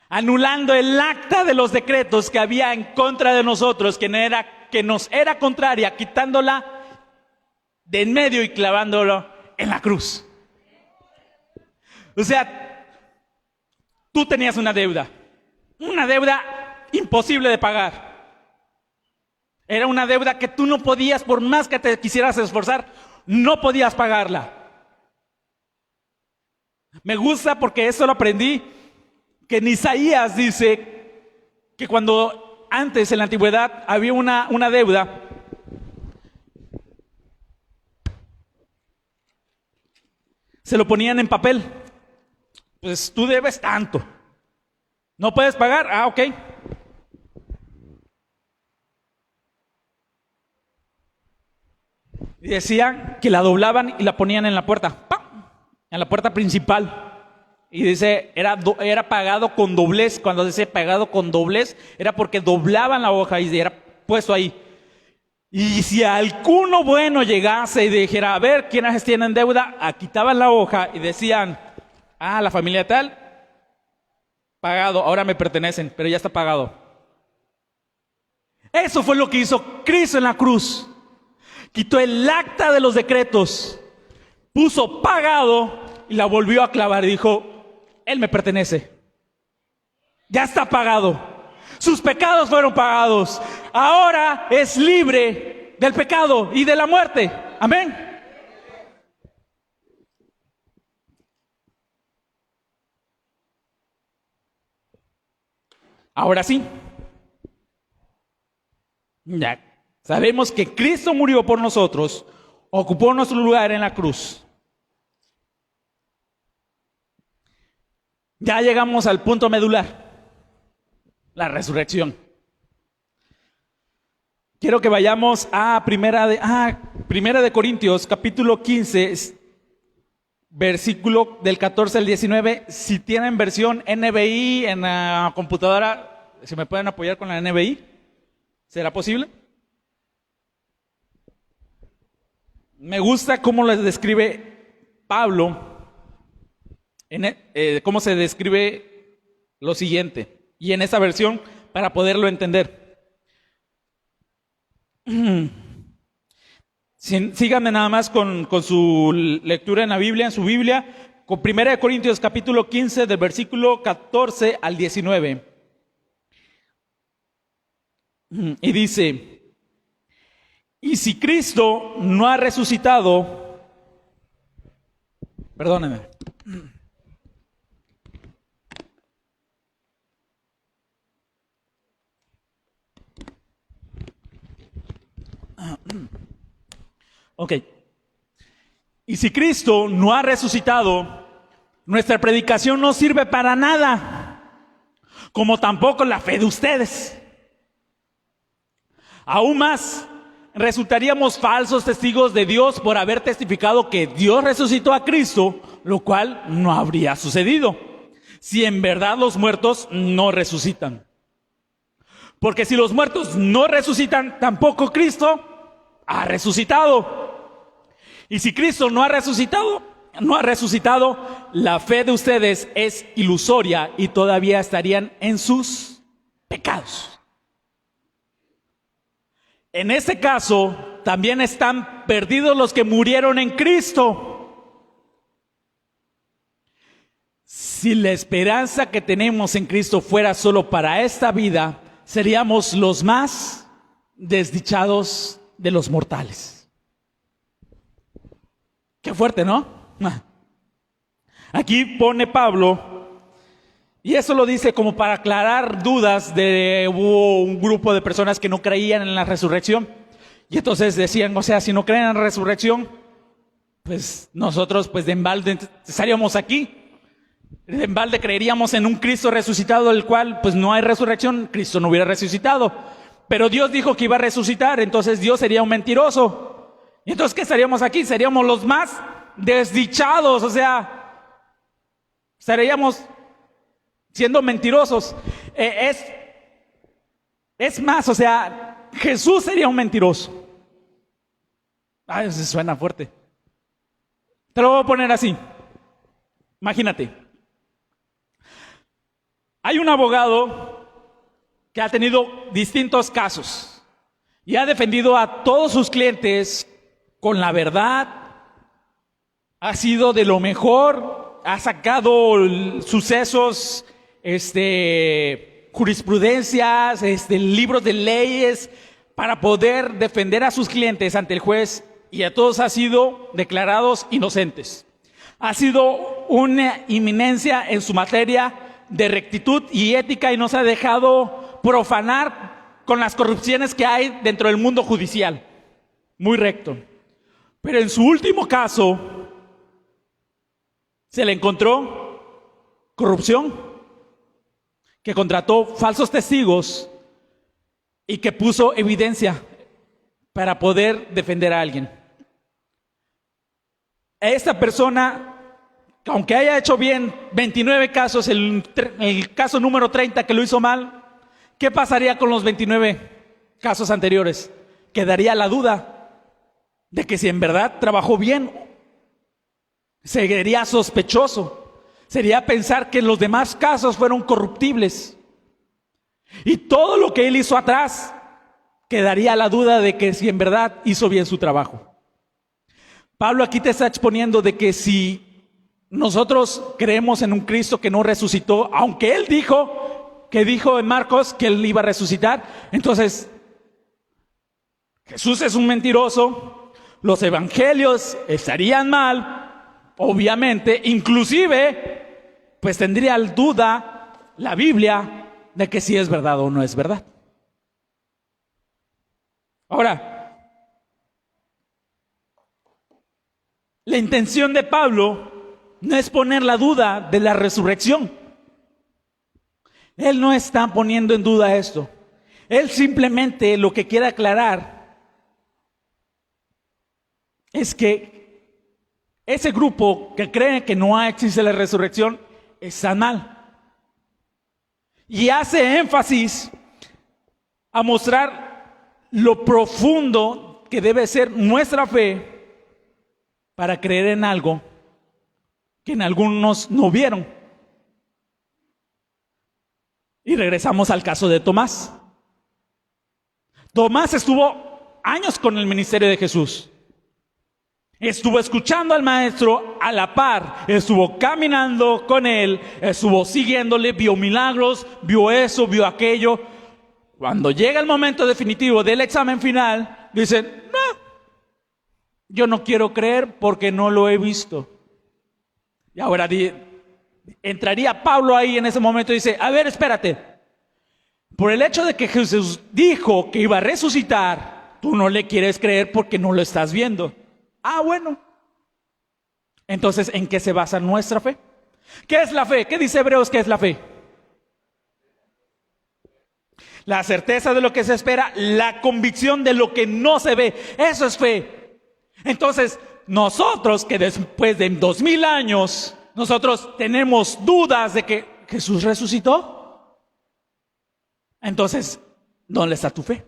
anulando el acta de los decretos que había en contra de nosotros, que nos era contraria, quitándola de en medio y clavándolo en la cruz. O sea, tú tenías una deuda imposible de pagar. Era una deuda que tú no podías, por más que te quisieras esforzar, no podías pagarla. Me gusta porque eso lo aprendí, que en Isaías dice que cuando antes en la antigüedad había una deuda, se lo ponían en papel. Pues tú debes tanto. ¿No puedes pagar? Ah, ok. Y decían que la doblaban y la ponían en la puerta. ¡Pam! En la puerta principal. Y dice, era pagado con doblez. Cuando dice pagado con doblez, era porque doblaban la hoja y era puesto ahí. Y si alguno bueno llegase y dijera, a ver, ¿quiénes tienen deuda? Quitaban la hoja y decían, la familia tal, pagado, ahora me pertenecen, pero ya está pagado. Eso fue lo que hizo Cristo en la cruz. Quitó el acta de los decretos, puso pagado y la volvió a clavar y dijo, Él me pertenece. Ya está pagado. Sus pecados fueron pagados. Ahora es libre del pecado y de la muerte. Amén. Ahora sí, ya sabemos que Cristo murió por nosotros, ocupó nuestro lugar en la cruz. Ya llegamos al punto medular, la resurrección. Quiero que vayamos a Primera de Corintios, capítulo 15, versículo del 14 al 19. Si tienen versión NBI en la computadora, si me pueden apoyar con la NBI, ¿será posible? Me gusta cómo les describe Pablo, cómo se describe lo siguiente, y en esa versión para poderlo entender. Síganme nada más con su lectura en la Biblia, en su Biblia, con 1 Corintios capítulo 15, del versículo 14 al 19. Y dice, y si Cristo no ha resucitado, perdónenme. Ok. Y si Cristo no ha resucitado, nuestra predicación no sirve para nada, como tampoco la fe de ustedes. Aún más, resultaríamos falsos testigos de Dios por haber testificado que Dios resucitó a Cristo, lo cual no habría sucedido si en verdad los muertos no resucitan. Porque si los muertos no resucitan, tampoco Cristo ha resucitado. Y si Cristo no ha resucitado, la fe de ustedes es ilusoria y todavía estarían en sus pecados. En este caso, también están perdidos los que murieron en Cristo. Si la esperanza que tenemos en Cristo fuera solo para esta vida, seríamos los más desdichados de los mortales. Qué fuerte, ¿no? Aquí pone Pablo, y eso lo dice como para aclarar dudas hubo un grupo de personas que no creían en la resurrección. Y entonces decían, o sea, si no creen en la resurrección, pues nosotros pues de embalde estaríamos aquí. De embalde creeríamos en un Cristo resucitado, el cual pues no hay resurrección, Cristo no hubiera resucitado. Pero Dios dijo que iba a resucitar, entonces Dios sería un mentiroso. Y entonces, ¿qué estaríamos aquí? Seríamos los más desdichados, o sea, estaríamos siendo mentirosos. Es más, o sea, Jesús sería un mentiroso. Ay, eso suena fuerte. Te lo voy a poner así. Imagínate. Hay un abogado que ha tenido distintos casos y ha defendido a todos sus clientes con la verdad. Ha sido de lo mejor, ha sacado sucesos, jurisprudencias, libros de leyes para poder defender a sus clientes ante el juez, y a todos ha sido declarados inocentes. Ha sido una eminencia en su materia de rectitud y ética y no se ha dejado profanar con las corrupciones que hay dentro del mundo judicial. Muy recto. Pero en su último caso se le encontró corrupción, que contrató falsos testigos y que puso evidencia para poder defender a alguien. Esta persona, aunque haya hecho bien 29 casos, el caso número 30 que lo hizo mal, ¿qué pasaría con los 29 casos anteriores? Quedaría la duda de que si en verdad trabajó bien, sería sospechoso, sería pensar que los demás casos fueron corruptibles. Y todo lo que él hizo atrás, quedaría la duda de que si en verdad hizo bien su trabajo. Pablo aquí te está exponiendo de que si nosotros creemos en un Cristo que no resucitó, aunque él dijo en Marcos que él iba a resucitar, entonces Jesús es un mentiroso, los evangelios estarían mal, obviamente, inclusive pues tendría duda la Biblia de que si es verdad o no es verdad. Ahora, la intención de Pablo no es poner la duda de la resurrección. Él no está poniendo en duda esto. Él simplemente lo que quiere aclarar es que ese grupo que cree que no existe la resurrección está mal. Y hace énfasis a mostrar lo profundo que debe ser nuestra fe para creer en algo que en algunos no vieron. Y regresamos al caso de Tomás. Tomás estuvo años con el ministerio de Jesús. Estuvo escuchando al maestro a la par, estuvo caminando con él, estuvo siguiéndole, vio milagros, vio eso, vio aquello. Cuando llega el momento definitivo del examen final, dice, no, yo no quiero creer porque no lo he visto. Y ahora entraría Pablo ahí en ese momento y dice, a ver, espérate. Por el hecho de que Jesús dijo que iba a resucitar, tú no le quieres creer porque no lo estás viendo. Ah, bueno. Entonces, ¿en qué se basa nuestra fe? ¿Qué es la fe? ¿Qué dice Hebreos que es la fe? La certeza de lo que se espera, la convicción de lo que no se ve. Eso es fe. Entonces, nosotros que después de 2000 años, nosotros tenemos dudas de que Jesús resucitó. Entonces, ¿dónde está tu fe?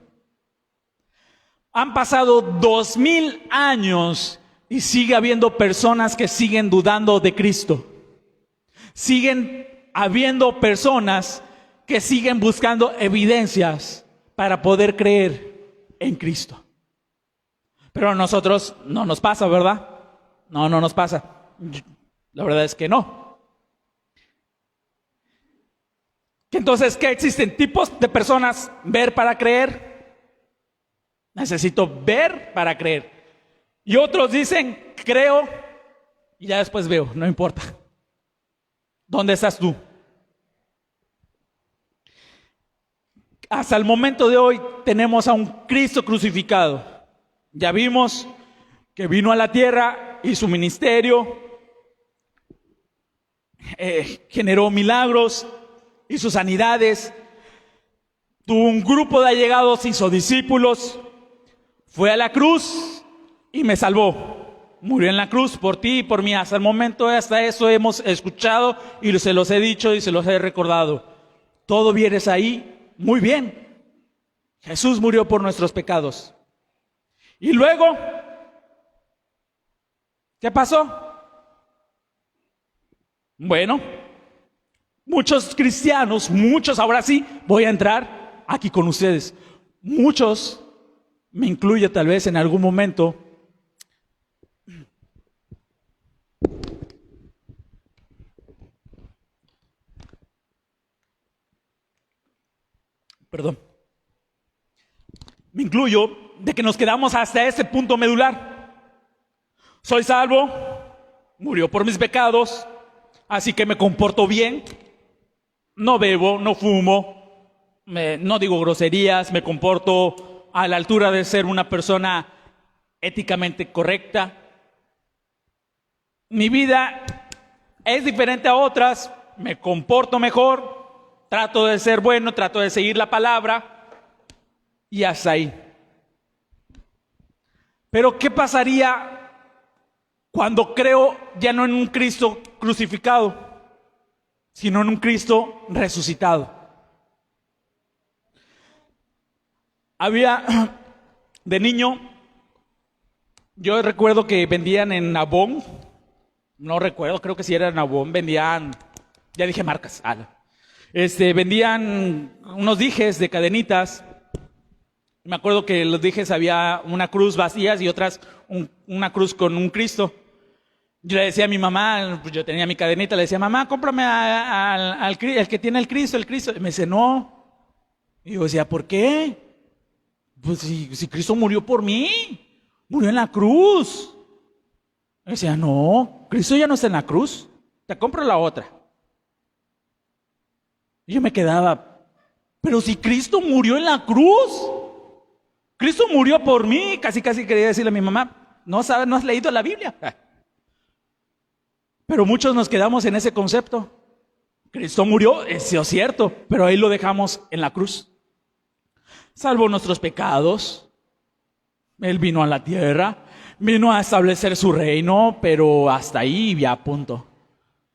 Han pasado 2000 años y sigue habiendo personas que siguen dudando de Cristo. Siguen habiendo personas que siguen buscando evidencias para poder creer en Cristo. Pero a nosotros no nos pasa, ¿verdad? No nos pasa. La verdad es que no. Entonces, ¿qué existen? Tipos de personas, ver para creer. Necesito ver para creer. Y otros dicen, creo y ya después veo, no importa. ¿Dónde estás tú? Hasta el momento de hoy tenemos a un Cristo crucificado. Ya vimos que vino a la tierra y su ministerio, generó milagros, hizo sanidades, tuvo un grupo de allegados, hizo discípulos, fue a la cruz y me salvó. Murió en la cruz por ti y por mí. Hasta el momento, hasta eso hemos escuchado y se los he dicho y se los he recordado. Todo vienes ahí, muy bien. Jesús murió por nuestros pecados. Y luego, ¿qué pasó? Bueno, muchos cristianos, ahora sí, voy a entrar aquí con ustedes. Muchos, me incluyo tal vez en algún momento, me incluyo de que nos quedamos hasta ese punto medular. Soy salvo, murió por mis pecados, así que me comporto bien, no bebo, no fumo, no digo groserías, me comporto a la altura de ser una persona éticamente correcta. Mi vida es diferente a otras, me comporto mejor, trato de ser bueno, trato de seguir la palabra y hasta ahí. Pero ¿qué pasaría cuando creo ya no en un Cristo crucificado, sino en un Cristo resucitado? Había, de niño, yo recuerdo que vendían en Avon, no recuerdo, creo que sí era en Avon, vendían, ya dije marcas, vendían unos dijes de cadenitas. Me acuerdo que en los dijes había una cruz vacías y otras una cruz con un Cristo. Yo le decía a mi mamá, pues yo tenía mi cadenita, le decía, mamá, cómprame el que tiene el Cristo. Y me dice, no. Y yo decía, ¿por qué? Pues si Cristo murió por mí, murió en la cruz. Y decía, no, Cristo ya no está en la cruz, te compro la otra. Y yo me quedaba, pero si Cristo murió en la cruz, Cristo murió por mí. Casi quería decirle a mi mamá, no has leído la Biblia. Pero muchos nos quedamos en ese concepto. Cristo murió, eso es cierto, pero ahí lo dejamos en la cruz. Salvó nuestros pecados. Él vino a la tierra, vino a establecer su reino, pero hasta ahí ya punto.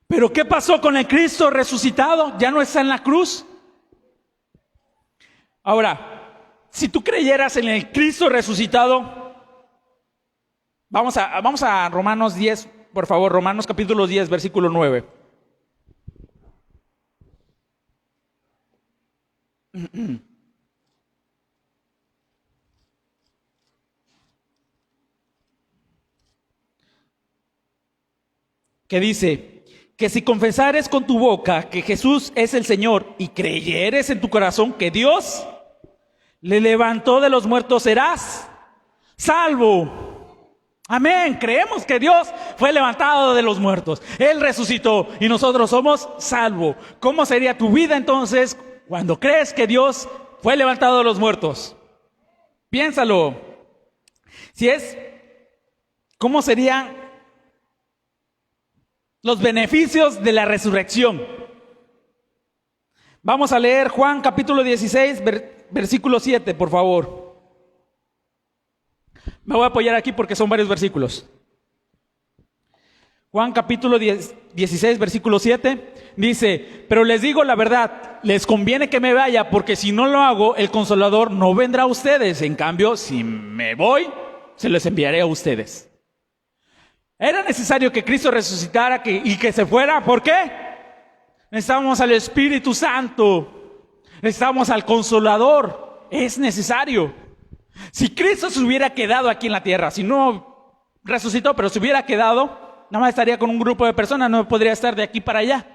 Pero ¿qué pasó con el Cristo resucitado? Ya no está en la cruz. Ahora, si tú creyeras en el Cristo resucitado, vamos a Romanos 10, por favor, Romanos capítulo 10, versículo 9. Que dice, que si confesares con tu boca que Jesús es el Señor y creyeres en tu corazón que Dios le levantó de los muertos, serás salvo. Amén, creemos que Dios fue levantado de los muertos, Él resucitó y nosotros somos salvos. ¿Cómo sería tu vida entonces cuando crees que Dios fue levantado de los muertos? Piénsalo. ¿Cómo serían los beneficios de la resurrección? Vamos a leer Juan capítulo 16, versículo 7, por favor. Me voy a apoyar aquí porque son varios versículos. Juan capítulo 16, versículo 7, dice, pero les digo la verdad, les conviene que me vaya, porque si no lo hago, el Consolador no vendrá a ustedes. En cambio, si me voy, se los enviaré a ustedes. Era necesario que Cristo resucitara y que se fuera. ¿Por qué? Necesitábamos al Espíritu Santo. Necesitábamos al Consolador. Es necesario. Si Cristo se hubiera quedado aquí en la tierra, si no resucitó, pero se hubiera quedado, nada más estaría con un grupo de personas, no podría estar de aquí para allá.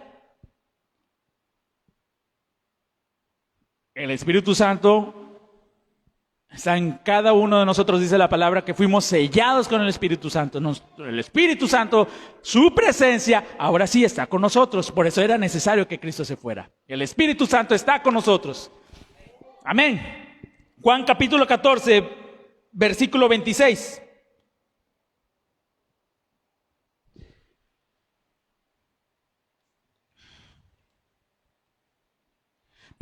El Espíritu Santo está en cada uno de nosotros, dice la palabra, que fuimos sellados con el Espíritu Santo. El Espíritu Santo, su presencia, ahora sí está con nosotros. Por eso era necesario que Cristo se fuera. El Espíritu Santo está con nosotros. Amén. Juan capítulo 14, versículo 26.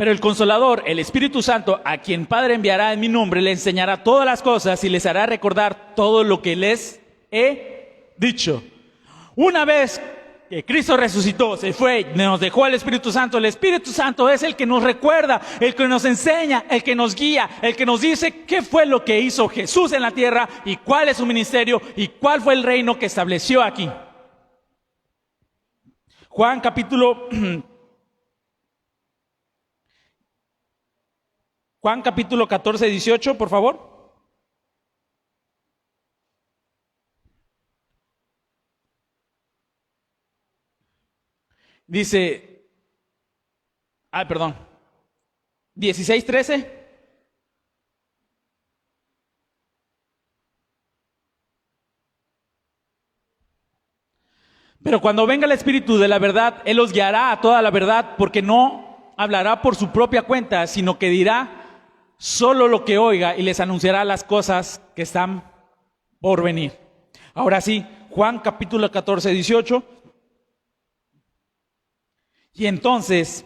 Pero el Consolador, el Espíritu Santo, a quien Padre enviará en mi nombre, le enseñará todas las cosas y les hará recordar todo lo que les he dicho. Una vez que Cristo resucitó, se fue, nos dejó el Espíritu Santo es el que nos recuerda, el que nos enseña, el que nos guía, el que nos dice qué fue lo que hizo Jesús en la tierra y cuál es su ministerio y cuál fue el reino que estableció aquí. Juan capítulo 14, 18, por favor. Dice, 16, 13. Pero cuando venga el Espíritu de la verdad, Él os guiará a toda la verdad, porque no hablará por su propia cuenta, sino que dirá solo lo que oiga y les anunciará las cosas que están por venir. Ahora sí, Juan capítulo 14, 18. Y entonces,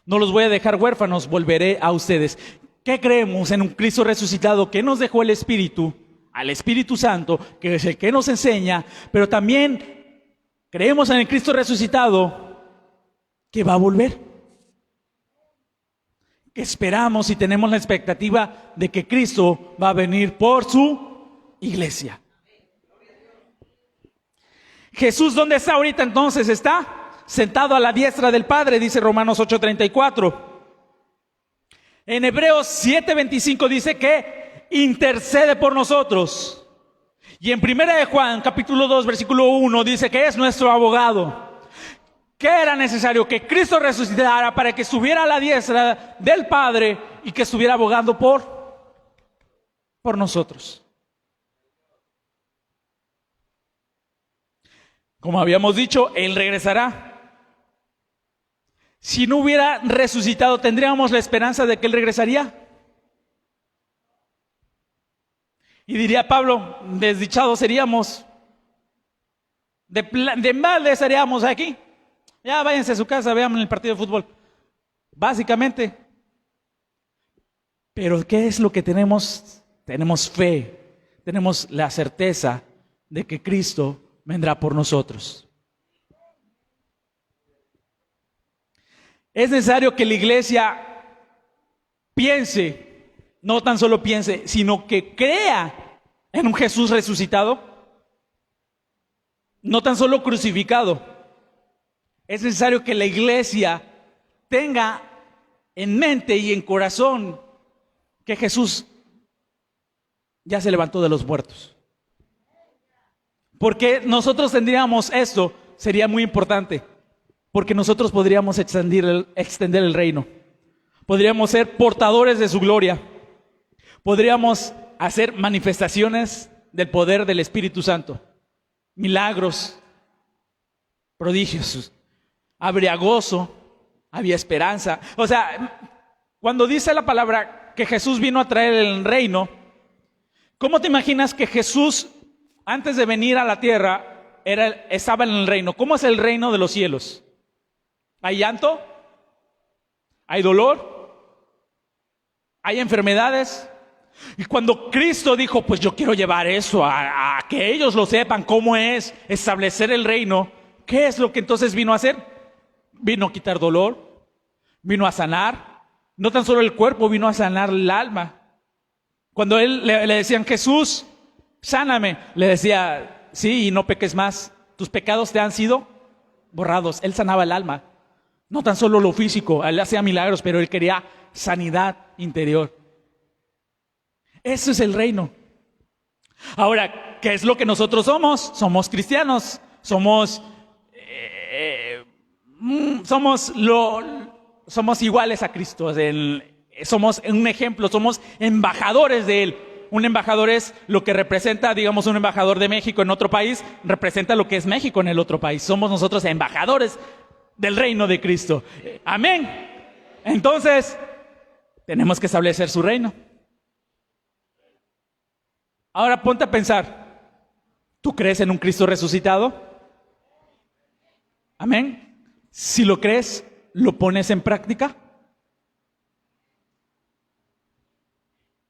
no los voy a dejar huérfanos, volveré a ustedes. ¿Qué creemos en un Cristo resucitado que nos dejó el Espíritu, al Espíritu Santo, que es el que nos enseña? Pero también creemos en el Cristo resucitado que va a volver. Que esperamos y tenemos la expectativa de que Cristo va a venir por su iglesia. Jesús, ¿dónde está ahorita entonces? Está sentado a la diestra del Padre, dice Romanos 8:34. En Hebreos 7:25 dice que intercede por nosotros. Y en 1 de Juan, capítulo 2, versículo 1, dice que es nuestro abogado. ¿Qué era necesario? Que Cristo resucitara para que estuviera a la diestra del Padre y que estuviera abogando por nosotros. Como habíamos dicho, Él regresará. Si no hubiera resucitado, ¿tendríamos la esperanza de que Él regresaría? Y diría Pablo, desdichados seríamos, de mal estaríamos aquí. Ya váyanse a su casa, vean el partido de fútbol. Básicamente. Pero ¿qué es lo que tenemos? Tenemos fe, tenemos la certeza de que Cristo vendrá por nosotros. Es necesario que la iglesia piense, no tan solo piense, sino que crea en un Jesús resucitado, no tan solo crucificado. Es necesario que la iglesia tenga en mente y en corazón que Jesús ya se levantó de los muertos. Porque nosotros tendríamos esto, sería muy importante, porque nosotros podríamos extender el reino. Podríamos ser portadores de su gloria. Podríamos hacer manifestaciones del poder del Espíritu Santo. Milagros, prodigios. Habría gozo, había esperanza. O sea, cuando dice la palabra que Jesús vino a traer el reino, ¿cómo te imaginas que Jesús, antes de venir a la tierra, estaba en el reino? ¿Cómo es el reino de los cielos? ¿Hay llanto? ¿Hay dolor? ¿Hay enfermedades? Y cuando Cristo dijo, pues yo quiero llevar eso a que ellos lo sepan, cómo es establecer el reino, ¿qué es lo que entonces vino a hacer? Vino a quitar dolor, vino a sanar, no tan solo el cuerpo, vino a sanar el alma. Cuando él le decían, Jesús, sáname, le decía, sí, y no peques más, tus pecados te han sido borrados. Él sanaba el alma, no tan solo lo físico, él hacía milagros, pero él quería sanidad interior. Eso es el reino. Ahora, ¿qué es lo que nosotros somos? Somos cristianos, somos iguales a Cristo, somos un ejemplo, somos embajadores de Él. Un embajador es lo que representa, digamos, un embajador de México en otro país, representa lo que es México en el otro país. Somos nosotros embajadores del reino de Cristo. Amén. Entonces, tenemos que establecer su reino. Ahora ponte a pensar, ¿tú crees en un Cristo resucitado? Amén. Si lo crees, ¿lo pones en práctica?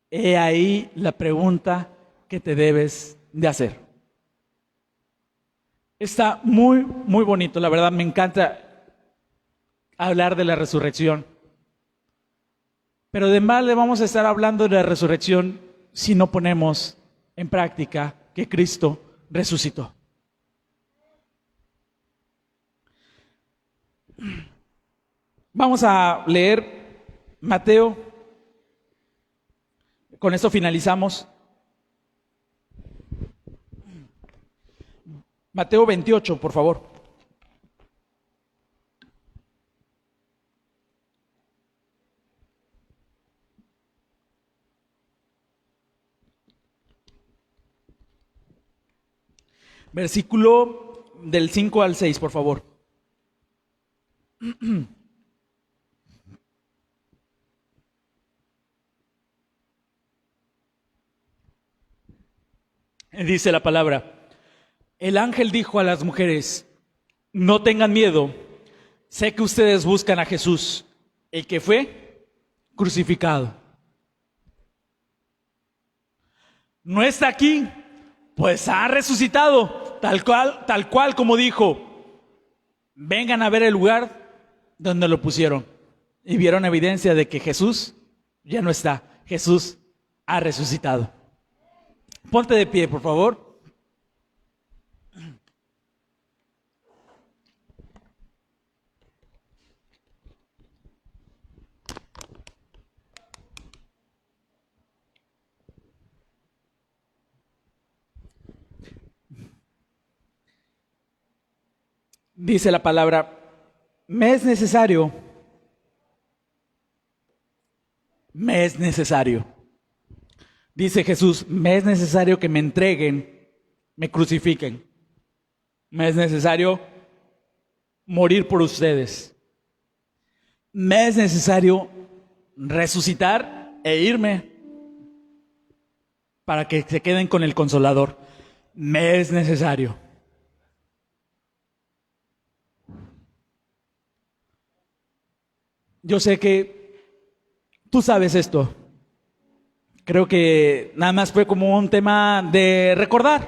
He ahí la pregunta que te debes de hacer. Está muy, muy bonito, la verdad me encanta hablar de la resurrección. Pero de mal le vamos a estar hablando de la resurrección si no ponemos en práctica que Cristo resucitó. Vamos a leer Mateo. Con esto finalizamos. Mateo 28, por favor. Versículo del 5 al 6, por favor. Dice la palabra: el ángel dijo a las mujeres: no tengan miedo, sé que ustedes buscan a Jesús, el que fue crucificado. No está aquí, pues ha resucitado, tal cual como dijo. Vengan a ver el lugar donde lo pusieron. Y vieron evidencia de que Jesús ya no está. Jesús ha resucitado. Ponte de pie, por favor. Dice la palabra: me es necesario. Dice Jesús: me es necesario que me entreguen, me crucifiquen. Me es necesario morir por ustedes. Me es necesario resucitar e irme para que se queden con el Consolador. Me es necesario. Yo sé que tú sabes esto. Creo que nada más fue como un tema de recordar.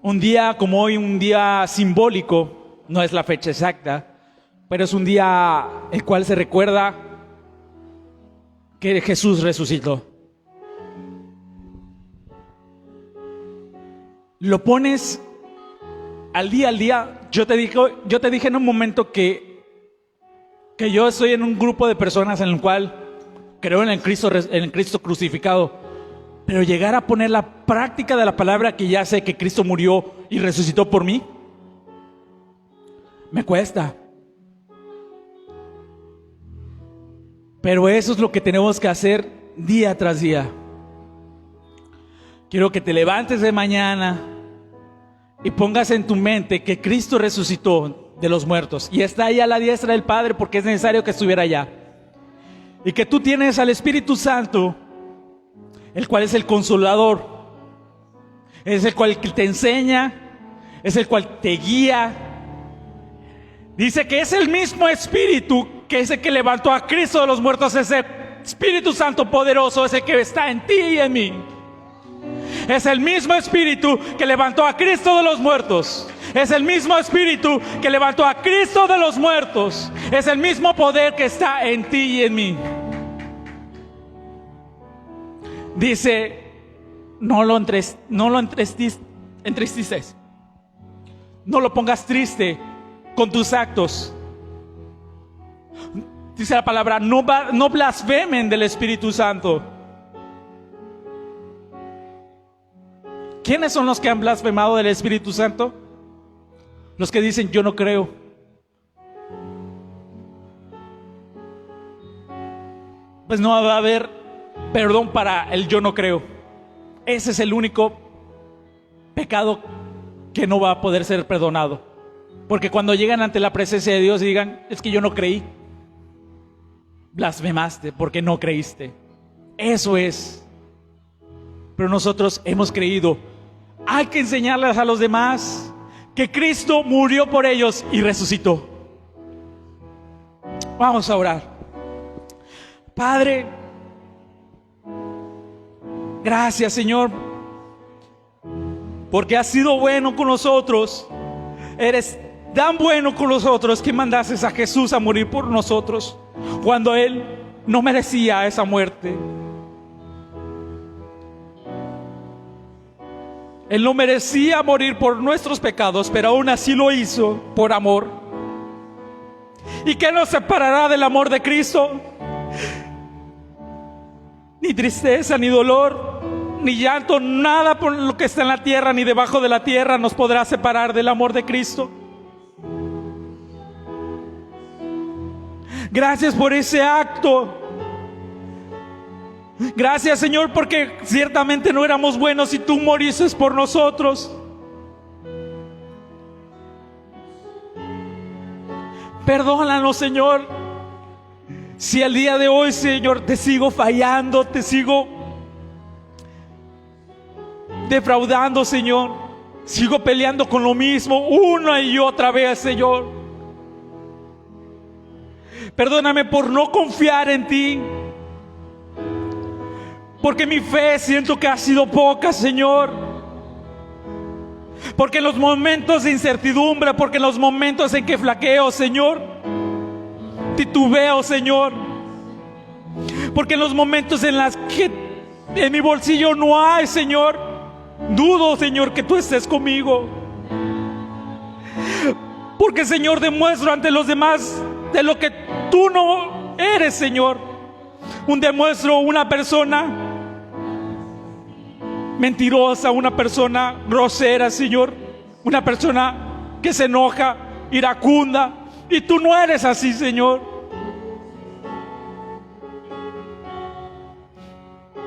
Un día como hoy, un día simbólico, no es la fecha exacta, pero es un día el cual se recuerda que Jesús resucitó. Lo pones al día. Yo te dije en un momento que yo estoy en un grupo de personas en el cual creo en el Cristo crucificado, pero llegar a poner la práctica de la palabra, que ya sé que Cristo murió y resucitó por mí, me cuesta. Pero eso es lo que tenemos que hacer día tras día. Quiero que te levantes de mañana y pongas en tu mente que Cristo resucitó de los muertos y está ahí a la diestra del Padre porque es necesario que estuviera allá. Y que tú tienes al Espíritu Santo, el cual es el Consolador, es el cual te enseña, es el cual te guía. Dice que es el mismo Espíritu que es el que levantó a Cristo de los muertos. Ese Espíritu Santo poderoso es el que está en ti y en mí. Es el mismo Espíritu que levantó a Cristo de los muertos. Es el mismo Espíritu que levantó a Cristo de los muertos. Es el mismo poder que está en ti y en mí. Dice: no lo entristeces. No lo pongas triste con tus actos. Dice la palabra: no blasfemen del Espíritu Santo. ¿Quiénes son los que han blasfemado del Espíritu Santo? Los que dicen: yo no creo. Pues no va a haber perdón para el yo no creo. Ese es el único pecado que no va a poder ser perdonado. Porque cuando llegan ante la presencia de Dios y digan: es que yo no creí, blasfemaste porque no creíste. Eso es. Pero nosotros hemos creído. Hay que enseñarles a los demás que Cristo murió por ellos y resucitó. Vamos a orar. Padre, gracias, Señor, porque has sido bueno con nosotros. Eres tan bueno con nosotros que mandaste a Jesús a morir por nosotros cuando Él no merecía esa muerte. Él no merecía morir por nuestros pecados, pero aún así lo hizo por amor. ¿Y qué nos separará del amor de Cristo? Ni tristeza, ni dolor, ni llanto, nada por lo que está en la tierra ni debajo de la tierra nos podrá separar del amor de Cristo. Gracias por ese acto. Gracias, Señor, porque ciertamente no éramos buenos y tú moriste por nosotros. Perdónanos, Señor, si el día de hoy, Señor, te sigo fallando, te sigo defraudando, Señor. Sigo peleando con lo mismo una y otra vez, Señor. Perdóname por no confiar en ti, porque mi fe siento que ha sido poca, Señor. Porque en los momentos de incertidumbre, porque en los momentos en que flaqueo, Señor, titubeo, Señor. Porque en los momentos en los que en mi bolsillo no hay, Señor, dudo, Señor, que tú estés conmigo. Porque, Señor, demuestro ante los demás de lo que tú no eres, Señor. Demuestro una persona mentirosa, una persona grosera, Señor, una persona que se enoja, iracunda, y tú no eres así, Señor.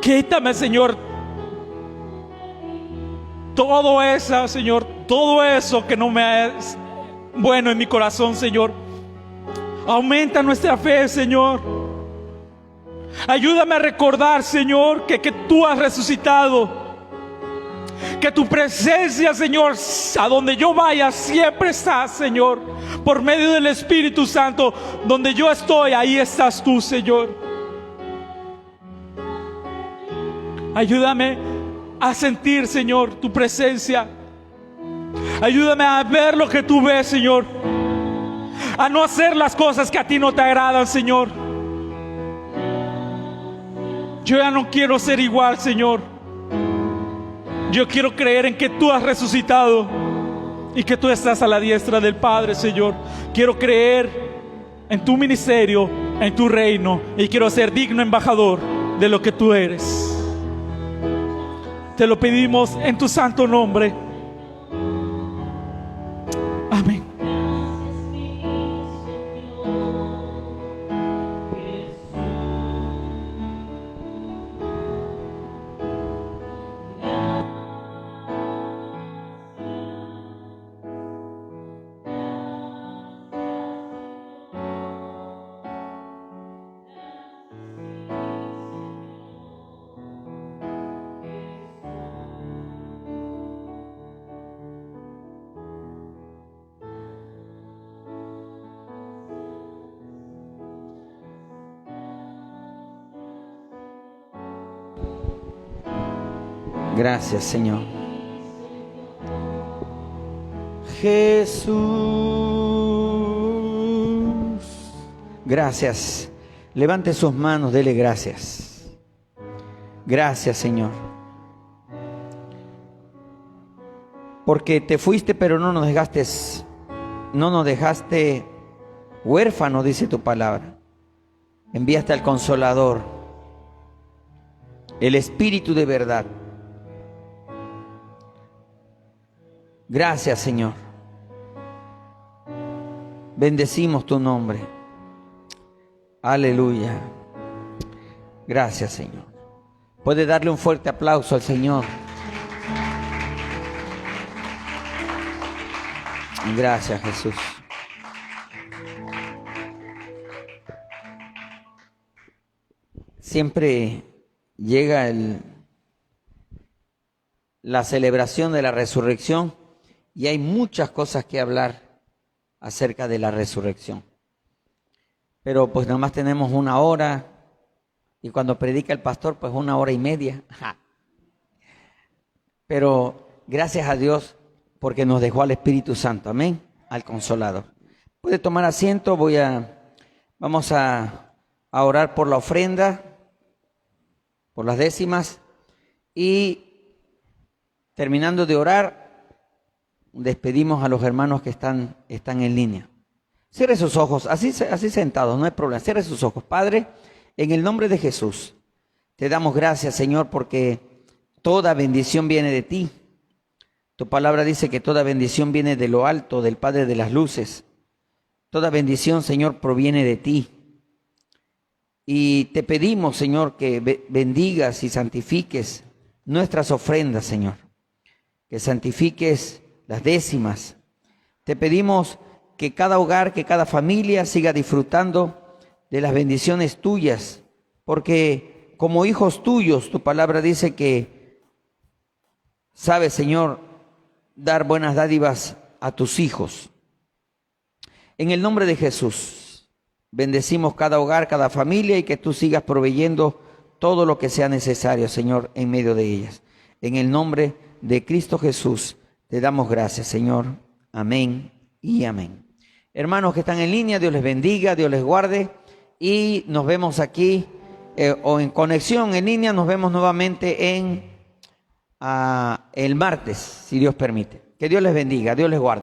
Quítame, Señor, todo eso, Señor, todo eso que no me es bueno en mi corazón, Señor. Aumenta nuestra fe, Señor. Ayúdame a recordar, Señor, que tú has resucitado. Que tu presencia, Señor, a donde yo vaya siempre estás, Señor. Por medio del Espíritu Santo, donde yo estoy, ahí estás tú, Señor. Ayúdame a sentir, Señor, tu presencia. Ayúdame a ver lo que tú ves, Señor. A no hacer las cosas que a ti no te agradan, Señor. Yo ya no quiero ser igual, Señor. Yo quiero creer en que tú has resucitado y que tú estás a la diestra del Padre, Señor. Quiero creer en tu ministerio, en tu reino, y quiero ser digno embajador de lo que tú eres. Te lo pedimos en tu santo nombre. Amén. Gracias, Señor. Jesús. Gracias. Levante sus manos, dele gracias. Gracias, Señor. Porque te fuiste, pero no nos dejaste huérfanos, dice tu palabra. Enviaste al Consolador, el Espíritu de verdad. Gracias, Señor. Bendecimos tu nombre. Aleluya. Gracias, Señor. Puede darle un fuerte aplauso al Señor. Gracias, Jesús. Siempre llega la celebración de la resurrección y hay muchas cosas que hablar acerca de la resurrección. Pero pues nada más tenemos 1 hora, y cuando predica el pastor, pues 1 hora y media. Pero gracias a Dios porque nos dejó al Espíritu Santo, amén, al Consolador. Puede tomar asiento, vamos a orar por la ofrenda, por las décimas, y terminando de orar, despedimos a los hermanos que están en línea. Cierre sus ojos, así sentados, no hay problema, cierre sus ojos. Padre, en el nombre de Jesús, te damos gracias, Señor, porque toda bendición viene de ti. Tu palabra dice que toda bendición viene de lo alto, del Padre de las luces. Toda bendición, Señor, proviene de ti. Y te pedimos, Señor, que bendigas y santifiques nuestras ofrendas, Señor. Que santifiques las décimas. Te pedimos que cada hogar, que cada familia siga disfrutando de las bendiciones tuyas. Porque como hijos tuyos, tu palabra dice que sabes, Señor, dar buenas dádivas a tus hijos. En el nombre de Jesús, bendecimos cada hogar, cada familia, y que tú sigas proveyendo todo lo que sea necesario, Señor, en medio de ellas. En el nombre de Cristo Jesús, te damos gracias, Señor. Amén y amén. Hermanos que están en línea, Dios les bendiga, Dios les guarde, y nos vemos aquí o en conexión en línea, nos vemos nuevamente el martes, si Dios permite. Que Dios les bendiga, Dios les guarde.